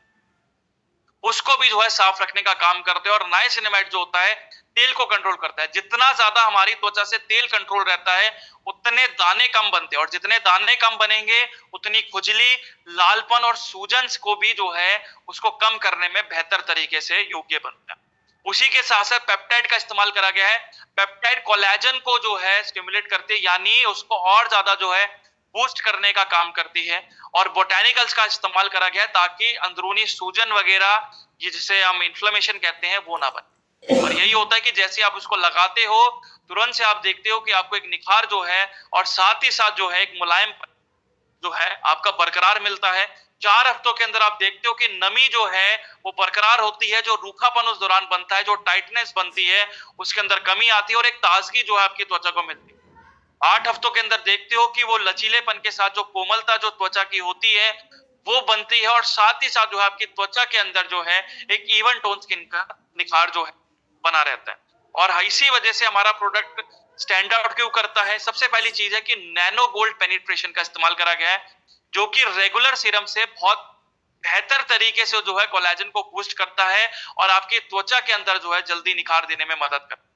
S1: उसको भी जो है साफ रखने का काम करते हैं। और नाइसिनामाइड जो होता है तेल को कंट्रोल करता है। जितना ज्यादा हमारी त्वचा से तेल कंट्रोल रहता है उतने दाने कम बनते हैं, और जितने दाने कम बनेंगे उतनी खुजली, लालपन और सूजन को भी जो है उसको कम करने में बेहतर तरीके से योग्य बनता है। उसी के साथ साथ पेप्टाइड का इस्तेमाल करा गया है। पेप्टाइड कोलेजन को जो है स्टिमुलेट करते हैं, यानी उसको और ज्यादा जो है बूस्ट करने का काम करती है। और बोटेनिकल्स का इस्तेमाल करा गया है ताकि अंदरूनी सूजन वगैरह, जिसे हम इन्फ्लेमेशन कहते हैं, वो ना बने। और यही होता है कि जैसे आप उसको लगाते हो तुरंत से आप देखते हो कि आपको एक निखार जो है और साथ ही साथ जो है एक मुलायम जो है आपका बरकरार मिलता है। 4 हफ्तों के अंदर आप देखते हो कि नमी जो है वो बरकरार होती है, जो रूखापन उस दौरान बनता है, जो टाइटनेस बनती है, उसके अंदर कमी आती है, और एक ताजगी जो है आपकी त्वचा को मिलती है। 8 हफ्तों के अंदर देखते हो कि वो लचीलेपन के साथ जो कोमलता जो त्वचा की होती है वो बनती है, और साथ ही साथ जो है आपकी त्वचा के अंदर जो है एक इवन टोन स्किन का निखार जो है बना रहता है। और इसी वजह से हमारा प्रोडक्ट स्टैंड आउट क्यों करता है? सबसे पहली चीज है कि नैनो गोल्ड पेनिट्रेशन का इस्तेमाल करा गया है, जो कि रेगुलर सीरम से बहुत बेहतर तरीके से जो है कोलेजन को बूस्ट करता है और आपकी त्वचा के अंदर जो है जल्दी निखार देने में मदद करता है।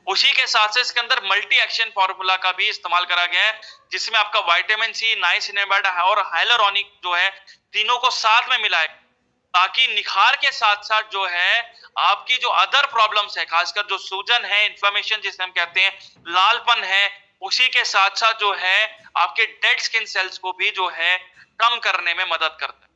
S1: उसी के साथ से इसके अंदर मल्टी एक्शन फॉर्मूला का भी इस्तेमाल करा गया है, जिसमें आपका विटामिन सी, नाइसिनामाइड और हाइलुरोनिक जो है तीनों को साथ में मिलाए, ताकि निखार के साथ साथ जो है आपकी जो अदर प्रॉब्लम्स है, खासकर जो सूजन है, इन्फ्लेमेशन जिसे हम कहते हैं, लालपन है, उसी के साथ साथ जो है आपके डेड स्किन सेल्स को भी जो है कम करने में मदद करता है।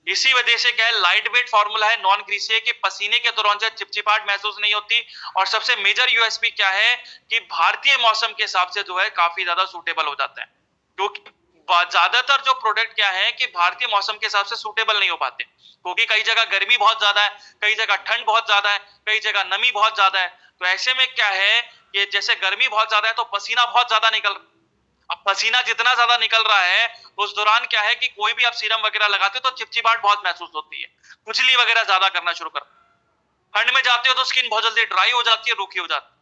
S1: इसी वजह से क्या है, लाइट वेट फॉर्मूला है, नॉन ग्रीसी है, कि पसीने के दौरान जो चिपचिपाहट महसूस नहीं होती। और सबसे मेजर यूएसपी क्या है कि भारतीय मौसम के हिसाब से जो है काफी ज्यादा सूटेबल हो जाता है, क्योंकि ज्यादातर जो प्रोडक्ट क्या है कि भारतीय मौसम के हिसाब से सूटेबल नहीं हो पाते, क्योंकि कई जगह गर्मी बहुत ज्यादा है, कई जगह ठंड बहुत ज्यादा है, कई जगह नमी बहुत ज्यादा है। तो ऐसे में क्या है कि जैसे गर्मी बहुत ज्यादा है तो पसीना बहुत ज्यादा निकल, अब पसीना जितना ज्यादा निकल रहा है उस दौरान क्या है कि कोई भी आप सीरम वगैरह लगाते हो तो चिपचिपाहट बहुत महसूस होती है, खुजली वगैरह ज्यादा करना शुरू कर, ठंड में जाते हो तो स्किन बहुत जल्दी ड्राई हो जाती है, रूखी हो जाती है।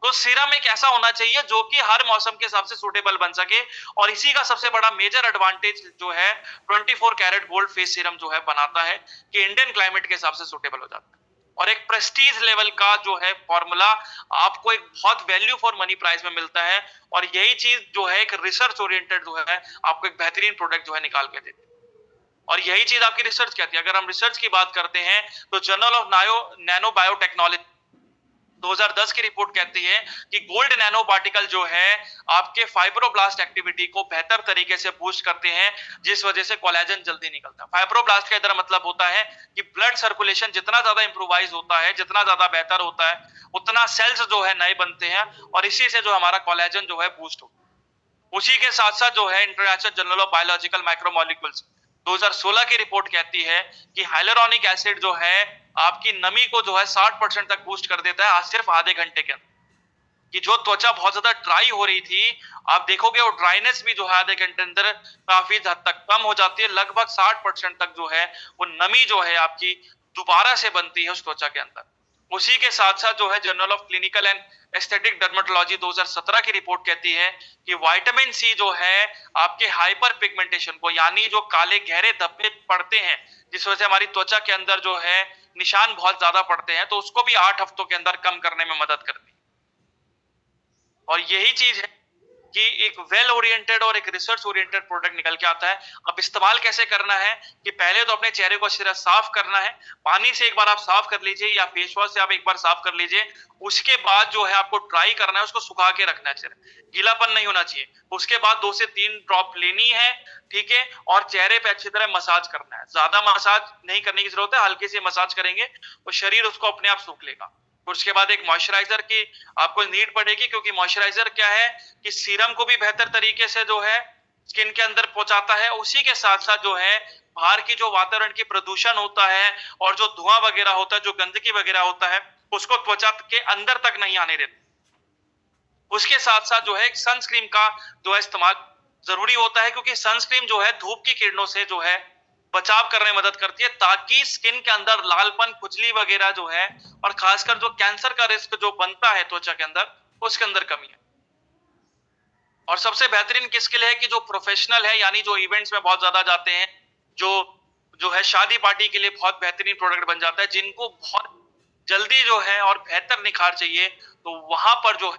S1: तो सीरम एक ऐसा होना चाहिए जो कि हर मौसम के हिसाब से सूटेबल बन सके, और इसी का सबसे बड़ा मेजर एडवांटेज जो है 24 कैरेट गोल्ड फेस सीरम जो है बनाता है कि इंडियन क्लाइमेट के हिसाब से सूटेबल हो जाता है, और एक प्रेस्टीज लेवल का जो है फॉर्मूला आपको एक बहुत वैल्यू फॉर मनी प्राइस में मिलता है। और यही चीज जो है एक रिसर्च ओरिएंटेड जो है आपको एक बेहतरीन प्रोडक्ट जो है निकाल के देती है, और यही चीज आपकी रिसर्च कहती है। अगर हम रिसर्च की बात करते हैं तो जर्नल ऑफ नैनो बायोटेक्नोलॉजी 2010 की रिपोर्ट कहती है कि गोल्ड नैनो पार्टिकल जो है आपके फाइब्रोब्लास्ट एक्टिविटी को बेहतर तरीके से बूस्ट करते हैं, जिस वजह से कोलेजन जल्दी निकलता है। फाइब्रोब्लास्ट का इधर मतलब होता है कि ब्लड सर्कुलेशन जितना ज्यादा इंप्रूवाइज होता है, जितना ज्यादा बेहतर होता है, उतना सेल्स जो है नए बनते हैं, और इसी से जो हमारा कोलेजन जो है बूस्ट होता है। उसी के साथ साथ जो है international journal of biological micromolecules 2016 की रिपोर्ट कहती है कि हाइलुरोनिक एसिड जो है आपकी नमी को जो है 60% तक बूस्ट कर देता है आज सिर्फ आधे घंटे के अंदर। कि जो त्वचा बहुत ज्यादा ड्राई हो रही थी, आप देखोगे वो ड्राइनेस भी जो है आधे घंटे अंदर काफी हद तक कम हो जाती है, लगभग 60% तक जो है वो नमी जो है आपकी दोबारा से बनती है उस त्वचा के अंदर। उसी के साथ साथ जो है journal of clinical and aesthetic dermatology 2017 की रिपोर्ट कहती है कि विटामिन सी जो है आपके हाइपर पिगमेंटेशन को, यानी जो काले गहरे धब्बे पड़ते हैं जिस वजह से हमारी त्वचा के अंदर जो है निशान बहुत ज्यादा पड़ते हैं, तो उसको भी 8 हफ्तों के अंदर कम करने में मदद करती है। और यही चीज है कि एक वेल ओरिएंटेड और एक रिसर्च ओरिएंटेड प्रोडक्ट निकल के आता है। अब इस्तेमाल कैसे करना है कि पहले तो अपने चेहरे को सिर्फ साफ करना है, पानी से एक बार आप साफ कर लीजिए या फेस वॉश से आप एक बार साफ कर लीजिए। उसके बाद जो है आपको ड्राई करना है, उसको सुखा के रखना है, सिर्फ गीलापन नहीं होना चाहिए। उसके बाद 2 से 3 ड्रॉप लेनी है, ठीक है, और चेहरे पे अच्छी तरह मसाज करना है। ज्यादा मसाज नहीं करने की जरूरत है, हल्के से मसाज करेंगे तो शरीर उसको अपने आप सूख लेगा। उसके बाद एक मॉइस्चराइजर की आपको नीड पड़ेगी, क्योंकि मॉइस्चराइजर क्या है कि सीरम को भी बेहतर तरीके से जो है स्किन के अंदर पहुंचाता है। उसी के साथ साथ जो है बाहर की जो वातावरण की प्रदूषण होता है और जो धुआं वगैरह होता है, जो गंदगी वगैरह होता है, उसको त्वचा के अंदर तक नहीं आने देता। उसके साथ साथ जो है सनस्क्रीन का जो है इस्तेमाल जरूरी होता है, क्योंकि सनस्क्रीन जो है धूप की किरणों से जो है बचाव करने में मदद करती है, ताकि स्किन के अंदर लालपन, खुजली वगैरह जो है, और खासकर जो कैंसर का रिस्क जो बनता है त्वचा के अंदर, उसके अंदर कमी है। और सबसे बेहतरीन किसके लिए है कि जो प्रोफेशनल है, यानी जो इवेंट्स में बहुत ज्यादा जाते हैं, जो जो है शादी पार्टी के लिए बहुत बेहतरीन प्रोडक्ट बन जाता है, जिनको बहुत जल्दी जो है और बेहतर निखार चाहिए, तो वहां पर जो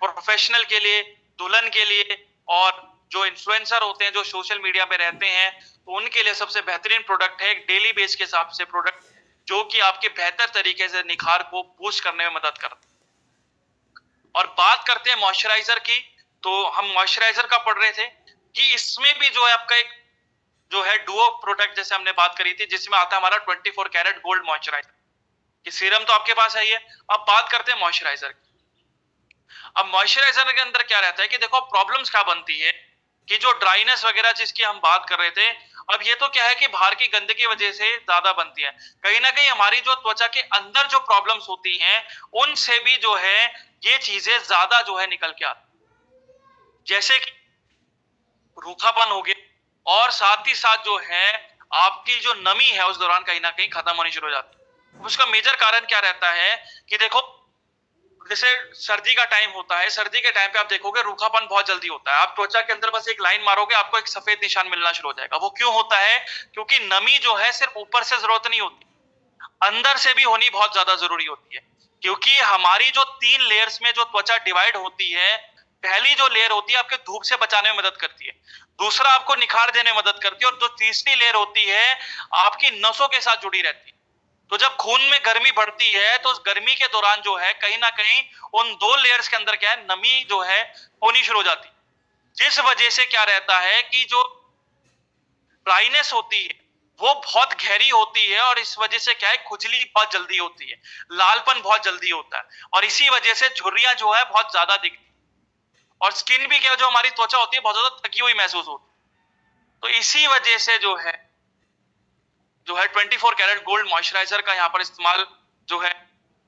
S1: प्रोफेशनल के लिए, दुल्हन के लिए, और जो इन्फ्लुएंसर होते हैं जो सोशल मीडिया पे रहते हैं, तो उनके लिए सबसे बेहतरीन प्रोडक्ट है एक डेली बेस के हिसाब से प्रोडक्ट, जो कि आपके बेहतर तरीके से निखार को बूस्ट करने में मदद करता है। और बात करते हैं मॉइस्चराइजर की, तो हम मॉइस्चराइजर का पढ़ रहे थे कि इसमें भी जो है आपका एक जो है डुओ प्रोडक्ट जैसे हमने बात करी थी, जिसमें आता है हमारा 24 कैरेट गोल्ड मॉइस्चराइजर कि सीरम तो आपके पास है ही है। अब बात करते हैं मॉइस्चराइजर की। अब मॉइस्चराइजर के अंदर क्या रहता है कि देखो प्रॉब्लम्स क्या बनती है कि जो ड्राइनेस वगैरह जिसकी हम बात कर रहे थे, अब ये तो क्या है कि बाहर की गंदगी की वजह से ज्यादा बनती है। कहीं ना कहीं हमारी जो त्वचा के अंदर जो प्रॉब्लम्स होती हैं, उनसे भी जो है ये चीजें ज्यादा जो है निकल के आती, जैसे कि रूखापन हो गया, और साथ ही साथ जो है आपकी जो नमी है उस दौरान कहीं ना कहीं खत्म होनी शुरू हो जाती है। उसका मेजर कारण क्या रहता है कि देखो जैसे सर्दी का टाइम होता है, सर्दी के टाइम पे आप देखोगे रूखापन बहुत जल्दी होता है। आप त्वचा के अंदर बस एक लाइन मारोगे, आपको एक सफेद निशान मिलना शुरू हो जाएगा। वो क्यों होता है? क्योंकि नमी जो है सिर्फ ऊपर से जरूरत नहीं होती, अंदर से भी होनी बहुत ज्यादा जरूरी होती है। क्योंकि हमारी जो 3 लेयर्स में जो त्वचा डिवाइड होती है, पहली जो लेयर होती है आपके धूप से बचाने में मदद करती है, दूसरा आपको निखार देने में मदद करती है, और जो तीसरी लेयर होती है आपकी नसों के साथ जुड़ी रहती है। तो जब खून में गर्मी बढ़ती है तो उस गर्मी के दौरान जो है कहीं ना कहीं उन 2 लेयर्स के अंदर क्या है, नमी जो है होनी शुरू हो जाती है, जिस वजह से क्या रहता है कि जो ड्राइनेस होती है वो बहुत गहरी होती है, और इस वजह से क्या है, खुजली बहुत जल्दी होती है, लालपन बहुत जल्दी होता है, और इसी वजह से झुर्रियां जो है बहुत ज्यादा दिखती है, और स्किन भी क्या, जो हमारी त्वचा होती है बहुत ज्यादा थकी हुई महसूस होती है। तो इसी वजह से जो है 24 कैरेट गोल्ड मॉइस्चराइजर का यहाँ पर इस्तेमाल जो है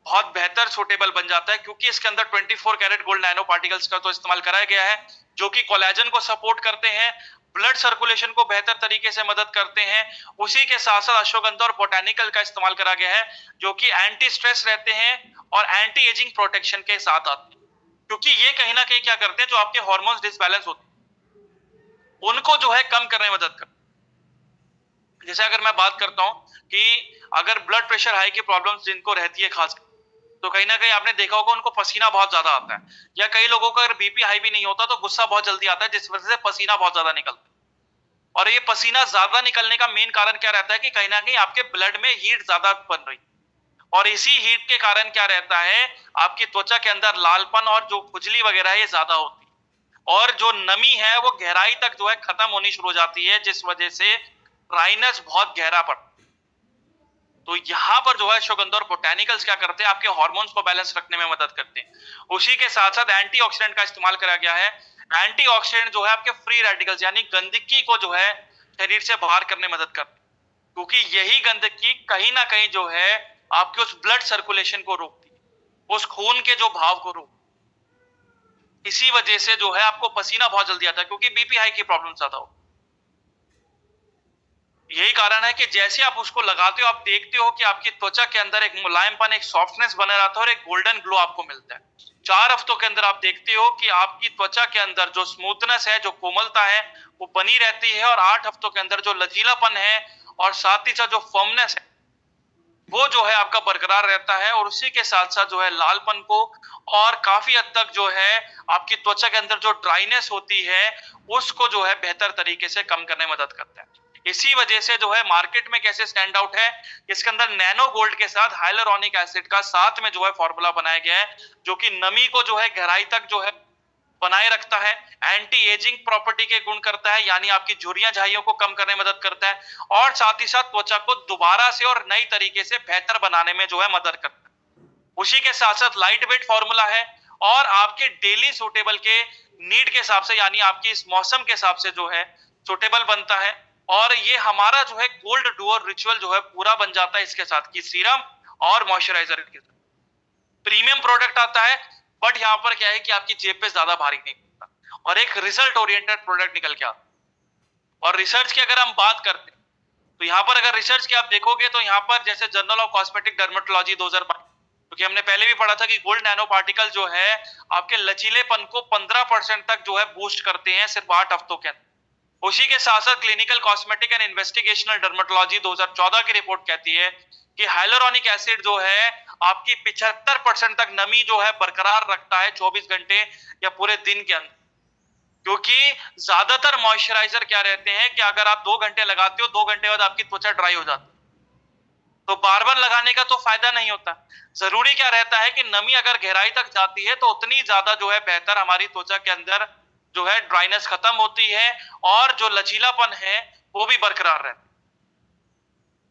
S1: बहुत बेहतर सूटेबल बन जाता है, क्योंकि इसके अंदर 24 कैरेट गोल्ड नैनो पार्टिकल्स का तो इस्तेमाल कराया गया है, जो कि कोलेजन को सपोर्ट करते हैं, ब्लड सर्कुलेशन को बेहतर तरीके से मदद करते हैं। उसी के साथ साथ अश्वगंधा और बोटेनिकल का इस्तेमाल करा गया है, जो कि एंटी स्ट्रेस रहते हैं और एंटी एजिंग प्रोटेक्शन के साथ आते हैं, क्योंकि ये कहीं ना कहीं क्या करते हैं, जो आपके हार्मोन्स डिसबैलेंस होते हैं उनको जो है कम करने में मदद करते हैं। जैसे अगर मैं बात करता हूं कि अगर ब्लड प्रेशर हाई की प्रॉब्लम जिनको रहती है खास, तो कहीं ना कहीं आपने देखा होगा उनको पसीना बहुत ज्यादा आता है, या कई लोगों का अगर बीपी हाई भी नहीं होता तो गुस्सा बहुत जल्दी आता है, जिस वजह से पसीना बहुत ज्यादा निकलता है। और ये पसीना ज्यादा निकलने का मेन कारण क्या रहता है कि कहीं ना कहीं आपके ब्लड में हीट ज्यादा बन रही है, और इसी हीट के कारण क्या रहता है, आपकी त्वचा के अंदर लालपन और जो खुजली वगैरह है ये ज्यादा होती है, और जो नमी है वो गहराई तक जो है खत्म होनी शुरू हो जाती है, जिस वजह से ड्राइनेस बहुत गहरा पड़ता है। तो यहाँ पर जो है अश्वगंधा और बोटेनिकल्स क्या करते हैं, आपके हार्मोन्स को बैलेंस रखने में मदद करते हैं। उसी के साथ साथ एंटीऑक्सीडेंट का इस्तेमाल करा गया है। एंटीऑक्सीडेंट जो है आपके फ्री रेडिकल्स यानी गंदगी को जो है शरीर से बाहर करने में मदद करते हैं, क्योंकि यही गंदगी कहीं ना कहीं जो है आपके उस ब्लड सर्कुलेशन को रोकती है, उस खून के जो भाव को रोकती है। इसी वजह से जो है आपको पसीना बहुत जल्दी आता है, क्योंकि बीपी हाई की प्रॉब्लम ज्यादा हो। यही कारण है कि जैसे आप उसको लगाते हो, आप देखते हो कि आपकी त्वचा के अंदर एक मुलायमपन, एक सॉफ्टनेस बना रहता है और एक गोल्डन ग्लो आपको मिलता है। 4 हफ्तों के अंदर आप देखते हो कि आपकी त्वचा के अंदर जो स्मूथनेस है, जो कोमलता है, वो बनी रहती है, और 8 हफ्तों के अंदर जो लचीलापन है और साथ ही साथ जो फर्मनेस है वो जो है आपका बरकरार रहता है, और उसी के साथ साथ जो है लालपन को और काफी हद तक जो है आपकी त्वचा के अंदर जो ड्राइनेस होती है उसको जो है बेहतर तरीके से कम करने में मदद करता है। इसी वजह से जो है मार्केट में कैसे स्टैंड आउट है, इसके अंदर नैनो गोल्ड के साथ हाइलुरोनिक एसिड का साथ में जो है फॉर्मूला बनाया गया है, जो कि नमी को जो है गहराई तक जो है बनाए रखता है, एंटी एजिंग प्रॉपर्टी के गुण करता है, यानी आपकी झुर्रियां झाइयों को कम करने में मदद करता है, और साथ ही साथ त्वचा को दोबारा से और नई तरीके से बेहतर बनाने में जो है मदद करता है। उसी के साथ साथ लाइट वेट फॉर्मूला है, और आपके डेली सूटेबल के नीड के हिसाब से, यानी आपकी इस मौसम के हिसाब से जो है सूटेबल बनता है, और ये हमारा जो है गोल्ड डुअर रिचुअल जो है पूरा बन जाता है इसके साथ की सीरम और मॉइस्चराइजर के साथ। प्रीमियम प्रोडक्ट आता है, बट यहाँ पर क्या है कि आपकी जेब पे ज्यादा भारी नहीं पड़ता, और एक रिजल्ट ओरिएंटेड प्रोडक्ट निकल के आता है। और रिसर्च की अगर हम बात करते हैं तो यहाँ पर अगर रिसर्च की आप देखोगे तो यहाँ पर जैसे जर्नल ऑफ कॉस्मेटिक डर्मेटोलॉजी 2022, क्योंकि हमने पहले भी पढ़ा था कि गोल्ड नैनो पार्टिकल जो है आपके लचीलेपन को 15% तक जो है बूस्ट करते हैं सिर्फ 8 हफ्तों के अंदर। उसी के साथ साथ clinical cosmetic and investigational dermatology 2014 की रिपोर्ट कहती है कि हाइलुरोनिक एसिड जो है आपकी 75% तक नमी जो है बरकरार रखता है 24 घंटे या पूरे दिन के अंदर। क्योंकि ज्यादातर मॉइस्चराइजर क्या रहते हैं कि अगर आप 2 घंटे लगाते हो, 2 घंटे बाद आपकी त्वचा ड्राई हो जाती है, तो बार बार लगाने का तो फायदा नहीं होता। जरूरी क्या रहता है कि नमी अगर गहराई तक जाती है तो उतनी ज्यादा जो है बेहतर हमारी त्वचा के अंदर जो है ड्राइनेस खत्म होती है, और जो लचीलापन है वो भी बरकरार रहता है।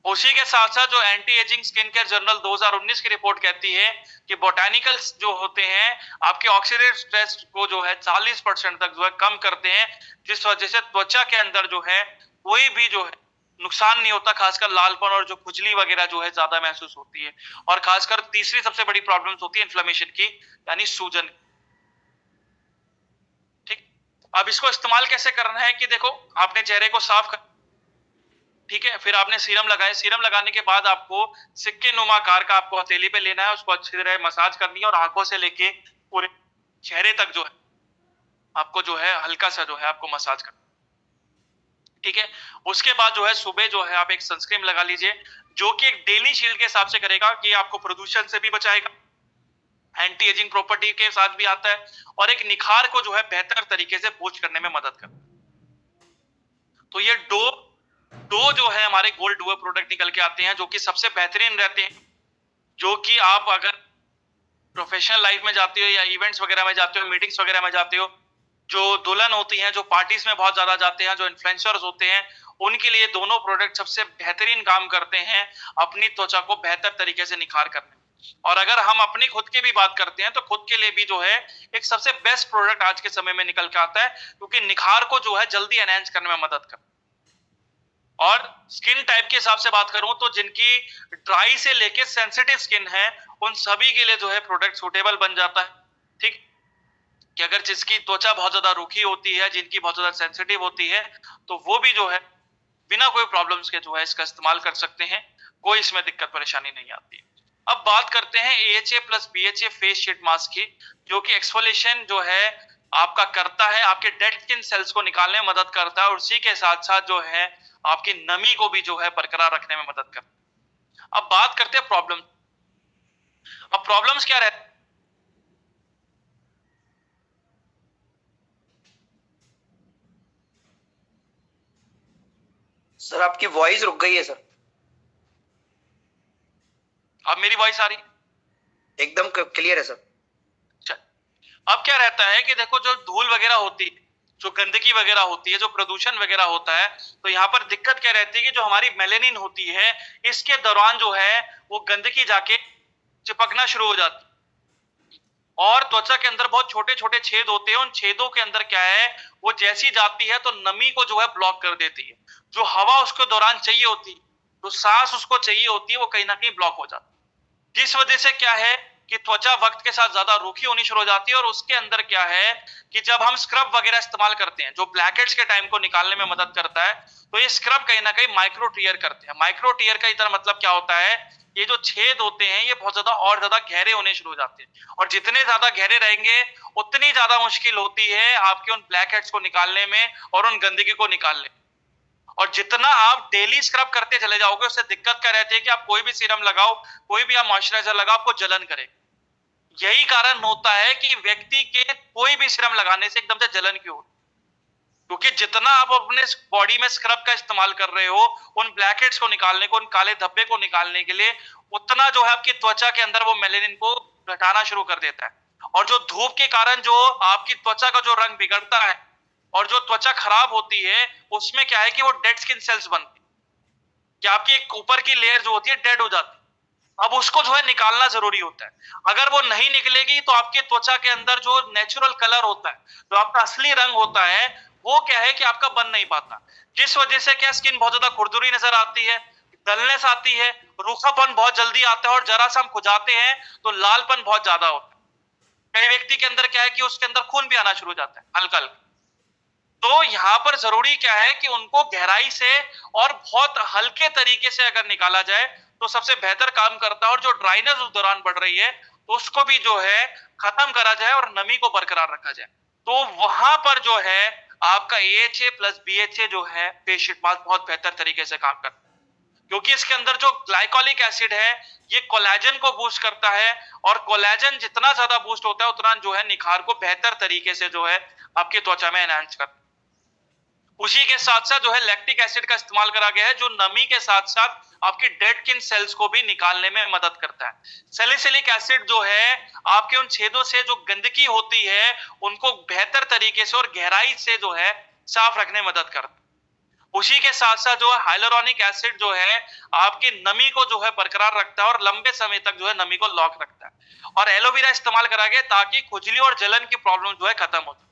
S1: उसी के साथ साथ जो anti ageing skin care journal 2019 की रिपोर्ट कहती है कि बोटेनिकल्स जो होते हैं आपके ऑक्सीडेटिव स्ट्रेस को जो है 40% तक जो है कम करते हैं, जिस वजह से त्वचा के अंदर जो है कोई भी जो है नुकसान नहीं होता, खासकर लालपन और जो खुजली वगैरह जो है ज्यादा महसूस होती है। और खासकर तीसरी सबसे बड़ी प्रॉब्लम होती है इन्फ्लेमेशन की, यानी सूजन। ठीक, अब इसको इस्तेमाल कैसे करना है कि देखो, आपने चेहरे को साफ कर ठीक है, फिर आपने सीरम लगाया, सीरम लगाने के बाद आपको सिक्के नुमा आकार का आपको हथेली पे लेना है, उसको अच्छी तरह मसाज करनी है और आंखों से लेके पूरे चेहरे तक जो है आपको जो है हल्का सा जो है आपको मसाज करना, ठीक है। उसके बाद जो है सुबह जो है आप एक सनस्क्रीन लगा लीजिए, जो कि एक डेली शील्ड के हिसाब से करेगा कि आपको प्रदूषण से भी बचाएगा, एंटी एजिंग प्रॉपर्टी के साथ भी आता है और एक निखार को जो है बेहतर तरीके से बूस्ट करने में मदद करता है। तो ये दो जो है हमारे गोल्ड डुओ प्रोडक्ट निकल के आते हैं, जो कि सबसे बेहतरीन रहते हैं, जो कि आप अगर प्रोफेशनल लाइफ में जाते हो या इवेंट्स वगैरह में जाते हो, मीटिंग्स वगैरह में जाते हो, जो दुल्हन होती हैं, जो पार्टीज में बहुत ज्यादा जाते हैं, जो इन्फ्लुएंसर्स होते हैं, उनके लिए दोनों प्रोडक्ट सबसे बेहतरीन काम करते हैं अपनी त्वचा को बेहतर तरीके से निखार करने में। और अगर हम अपनी खुद की भी बात करते हैं तो खुद के लिए भी जो है एक सबसे बेस्ट प्रोडक्ट आज के समय में निकल के आता है, क्योंकि निखार को जो है जल्दी एनहांस करने में मदद करता है। और स्किन टाइप के हिसाब से बात करूं तो जिनकी ड्राई से लेके सेंसिटिव स्किन है, उन सभी के लिए जो है प्रोडक्ट सूटेबल बन जाता है, ठीक। कि अगर जिसकी त्वचा बहुत ज्यादा रूखी होती है, जिनकी बहुत ज्यादा सेंसिटिव होती है, तो वो भी जो है बिना कोई प्रॉब्लम्स के जो है इसका इस्तेमाल कर सकते हैं, कोई इसमें दिक्कत परेशानी नहीं आती। अब बात करते हैं AHA plus BHA face sheet mask की, जो कि एक्सफोलिएशन जो है आपका करता है, आपके डेड स्किन सेल्स को निकालने में मदद करता है और उसी के साथ साथ जो है आपकी नमी को भी जो है बरकरार रखने में मदद करता है। अब बात करते हैं प्रॉब्लम। अब प्रॉब्लम्स क्या रहते हैं?
S2: सर आपकी वॉइस रुक गई है सर।
S1: अब मेरी वॉइस आ रही?
S2: एकदम क्लियर है सर।
S1: अब क्या रहता है कि देखो, जो धूल वगैरह होती है, जो गंदगी वगैरह होती है, जो प्रदूषण वगैरह होता है, तो यहाँ पर दिक्कत क्या रहती है कि जो हमारी मेलेनिन होती है, इसके दौरान जो है वो गंदगी जाके चिपकना शुरू हो जाती है और त्वचा के अंदर बहुत छोटे छोटे छेद होते हैं। उन छेदों के अंदर क्या है, वो जैसी जाती है तो नमी को जो है ब्लॉक कर देती है। जो हवा उसके दौरान चाहिए होती है, जो सांस उसको चाहिए होती है, वो कहीं ना कहीं ब्लॉक हो जाती है। जिस वजह से क्या है कि त्वचा वक्त के साथ ज्यादा रूखी होनी शुरू हो जाती है। और उसके अंदर क्या है कि जब हम स्क्रब वगैरह इस्तेमाल करते हैं, जो ब्लैकहेड्स के टाइम को निकालने में मदद करता है, तो ये स्क्रब कहीं ना कहीं माइक्रो टीयर करते हैं। माइक्रो टीयर का इधर मतलब क्या होता है, ये जो छेद होते हैं ये बहुत ज्यादा और ज्यादा गहरे होने शुरू हो जाते हैं, और जितने ज्यादा गहरे रहेंगे उतनी ज्यादा मुश्किल होती है आपके उन ब्लैकहेड्स को निकालने में और उन गंदगी को निकालने में। और जितना आप डेली स्क्रब करते चले जाओगे, उससे दिक्कत क्या रहती है कि आप कोई भी सीरम लगाओ, कोई भी आप मॉइस्चराइजर लगाओ, आपको जलन करेगा। यही कारण होता है कि व्यक्ति के कोई भी सीरम लगाने से एकदम से जलन क्यों होती, क्योंकि जितना आप अपने बॉडी में स्क्रब का इस्तेमाल कर रहे हो उन ब्लैकहेड्स को निकालने को, उन काले धब्बे को निकालने के लिए, उतना जो है आपकी त्वचा के अंदर वो मेलेनिन को घटाना शुरू कर देता है। और जो धूप के कारण जो आपकी त्वचा का जो रंग बिगड़ता है और जो त्वचा खराब होती है, उसमें क्या है कि वो डेड स्किन सेल्स बनती है, कि आपकी एक ऊपर की लेयर जो होती है डेड हो जाती है। अब उसको जो है निकालना जरूरी होता है। अगर वो नहीं निकलेगी तो आपके त्वचा के अंदर जो नेचुरल कलर होता है, जो आपका असली रंग होता है, वो क्या है कि आपका बन नहीं पाता। जिस वजह से क्या स्किन बहुत ज्यादा खुरदुरी नजर आती है, डलनेस आती है, रूखापन बहुत जल्दी आता है और जरा सा हम खुजाते हैं तो लालपन बहुत ज्यादा होता है। कई व्यक्ति के अंदर क्या है कि उसके अंदर खून भी आना शुरू हो जाता है हल्का हल्का। तो यहाँ पर जरूरी क्या है कि उनको गहराई से और बहुत हल्के तरीके से अगर निकाला जाए तो सबसे बेहतर काम करता है। और जो ड्राइनेस उस दौरान बढ़ रही है तो उसको भी जो है खत्म करा जाए और नमी को बरकरार रखा जाए। तो वहां पर जो है आपका AHA प्लस BHA जो है फेस शीट मास्क बहुत बेहतर तरीके से काम करता है, क्योंकि इसके अंदर जो ग्लाइकोलिक एसिड है ये कोलेजन को बूस्ट करता है, और कोलेजन जितना ज्यादा बूस्ट होता है उतना जो है निखार को बेहतर तरीके से जो है आपकी त्वचा में एनहांस करता है। उसी के साथ साथ जो है लैक्टिक एसिड का इस्तेमाल करा गया है, जो नमी के साथ साथ आपकी डेड स्किन सेल्स को भी निकालने में मदद करता है। सैलिसिलिक एसिड जो है आपके उन छेदों से जो गंदगी होती है उनको बेहतर तरीके से और गहराई से जो है साफ रखने में मदद करता है। उसी के साथ साथ जो है हाइलुरोनिक एसिड जो है आपकी नमी को जो है बरकरार रखता है और लंबे समय तक जो है नमी को लॉक रखता है। और एलोवेरा इस्तेमाल करा गया ताकि खुजली और जलन की प्रॉब्लम जो है खत्म हो जाए,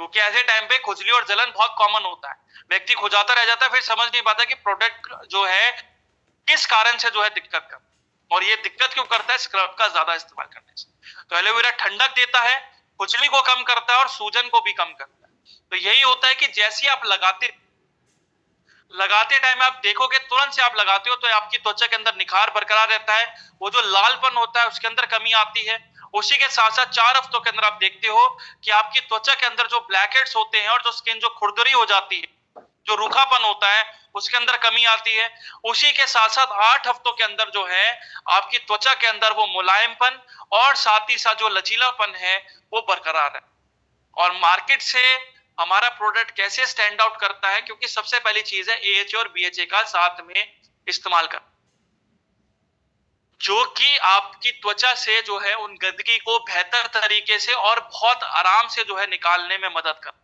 S1: क्योंकि ऐसे टाइम पे खुजली और जलन बहुत कॉमन होता है। व्यक्ति खुजाता रह जाता है, फिर समझ नहीं पाता कि प्रोडक्ट जो है किस कारण से जो है दिक्कत कर, और ये दिक्कत क्यों करता है, स्क्रब का ज्यादा इस्तेमाल करने से। तो एलोवेरा ठंडक देता है, खुजली को कम करता है और सूजन को भी कम करता है। तो यही होता है कि जैसे आप लगाते लगाते टाइम आप देखोगे, तुरंत से आप लगाते हो तो आपकी त्वचा के अंदर निखार बरकरार रहता है, वो जो लालपन होता है उसके अंदर कमी आती है। उसी के साथ साथ 4 हफ्तों के अंदर आप देखते हो कि आपकी त्वचा के अंदर जो ब्लैकहेड्स होते हैं और जो स्किन जो खुरदरी हो जाती है, जो रूखापन होता है उसके अंदर कमी आती है। उसी के साथ साथ 8 हफ्तों के अंदर जो है आपकी त्वचा के अंदर वो मुलायमपन और साथ ही साथ जो लचीलापन है वो बरकरार है। और मार्केट से हमारा प्रोडक्ट कैसे स्टैंड आउट करता है, क्योंकि सबसे पहली चीज है AHA और BHA का साथ में इस्तेमाल कर, जो कि आपकी त्वचा से जो है उन गंदगी को बेहतर तरीके से और बहुत आराम से जो है निकालने में मदद कर।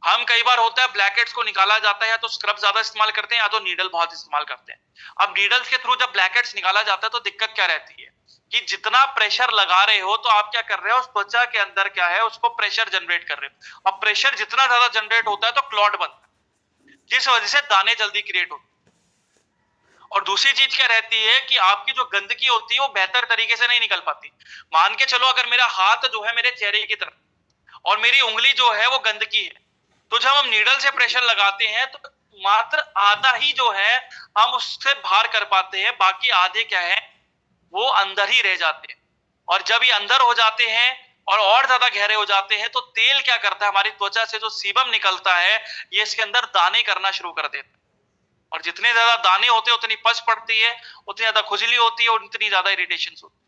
S1: हम कई बार होता है ब्लैकहेड्स को निकाला जाता है या तो स्क्रब ज्यादा इस्तेमाल करते हैं या तो नीडल बहुत इस्तेमाल करते हैं। अब नीडल्स के थ्रू जब ब्लैकहेड्स निकाला जाता है तो दिक्कत क्या रहती है कि जितना प्रेशर लगा रहे हो तो आप क्या कर रहे हो, उस त्वचा के अंदर क्या है उसको प्रेशर जनरेट कर रहे हो। अब प्रेशर जितना ज्यादा जनरेट होता है तो क्लॉट बनता है, जिस वजह से दाने जल्दी क्रिएट होते हैं। और दूसरी चीज क्या रहती है कि आपकी जो गंदगी होती है वो बेहतर तरीके से नहीं निकल पाती। मान के चलो अगर मेरा हाथ जो है मेरे चेहरे की तरफ और मेरी उंगली जो है वो गंदगी है, तो जब हम नीडल से प्रेशर लगाते हैं तो मात्र आधा ही जो है हम उससे बाहर कर पाते हैं, बाकी आधे क्या है वो अंदर ही रह जाते हैं। और जब ये अंदर हो जाते हैं और ज्यादा गहरे हो जाते हैं तो तेल क्या करता है, हमारी त्वचा से जो सीबम निकलता है ये इसके अंदर दाने करना शुरू कर देता है। और जितने ज्यादा दाने होते हैं उतनी पस पड़ती है, उतनी ज्यादा खुजली होती है और उतनी ज्यादा इरिटेशन होती है।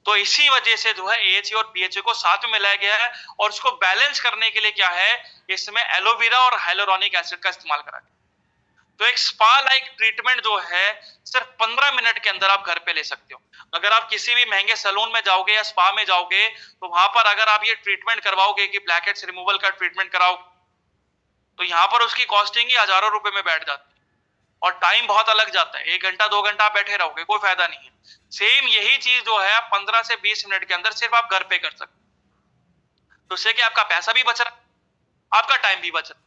S1: तो इसी वजह से जो है AHA और BHA को साथ में मिलाया गया है और उसको बैलेंस करने के लिए क्या है, इसमें एलोवेरा और हाइलुरोनिक एसिड का इस्तेमाल करा गया। तो एक स्पा लाइक ट्रीटमेंट जो है सिर्फ 15 मिनट के अंदर आप घर पे ले सकते हो। अगर आप किसी भी महंगे सैलून में जाओगे या स्पा में जाओगे तो वहां पर अगर आप ये ट्रीटमेंट करवाओगे कि ब्लैकहेड्स रिमूवल का ट्रीटमेंट कराओ, तो यहाँ पर उसकी कॉस्टिंग ही हजारों रुपए में बैठ जाती है और टाइम बहुत अलग जाता है। 1 घंटा 2 घंटा आप बैठे रहोगे, कोई फायदा नहीं है। सेम यही चीज जो है आप 15 से 20 मिनट के अंदर सिर्फ आप घर पे कर सकते, तो उससे कि आपका पैसा भी बच रहा, आपका टाइम भी बच रहा,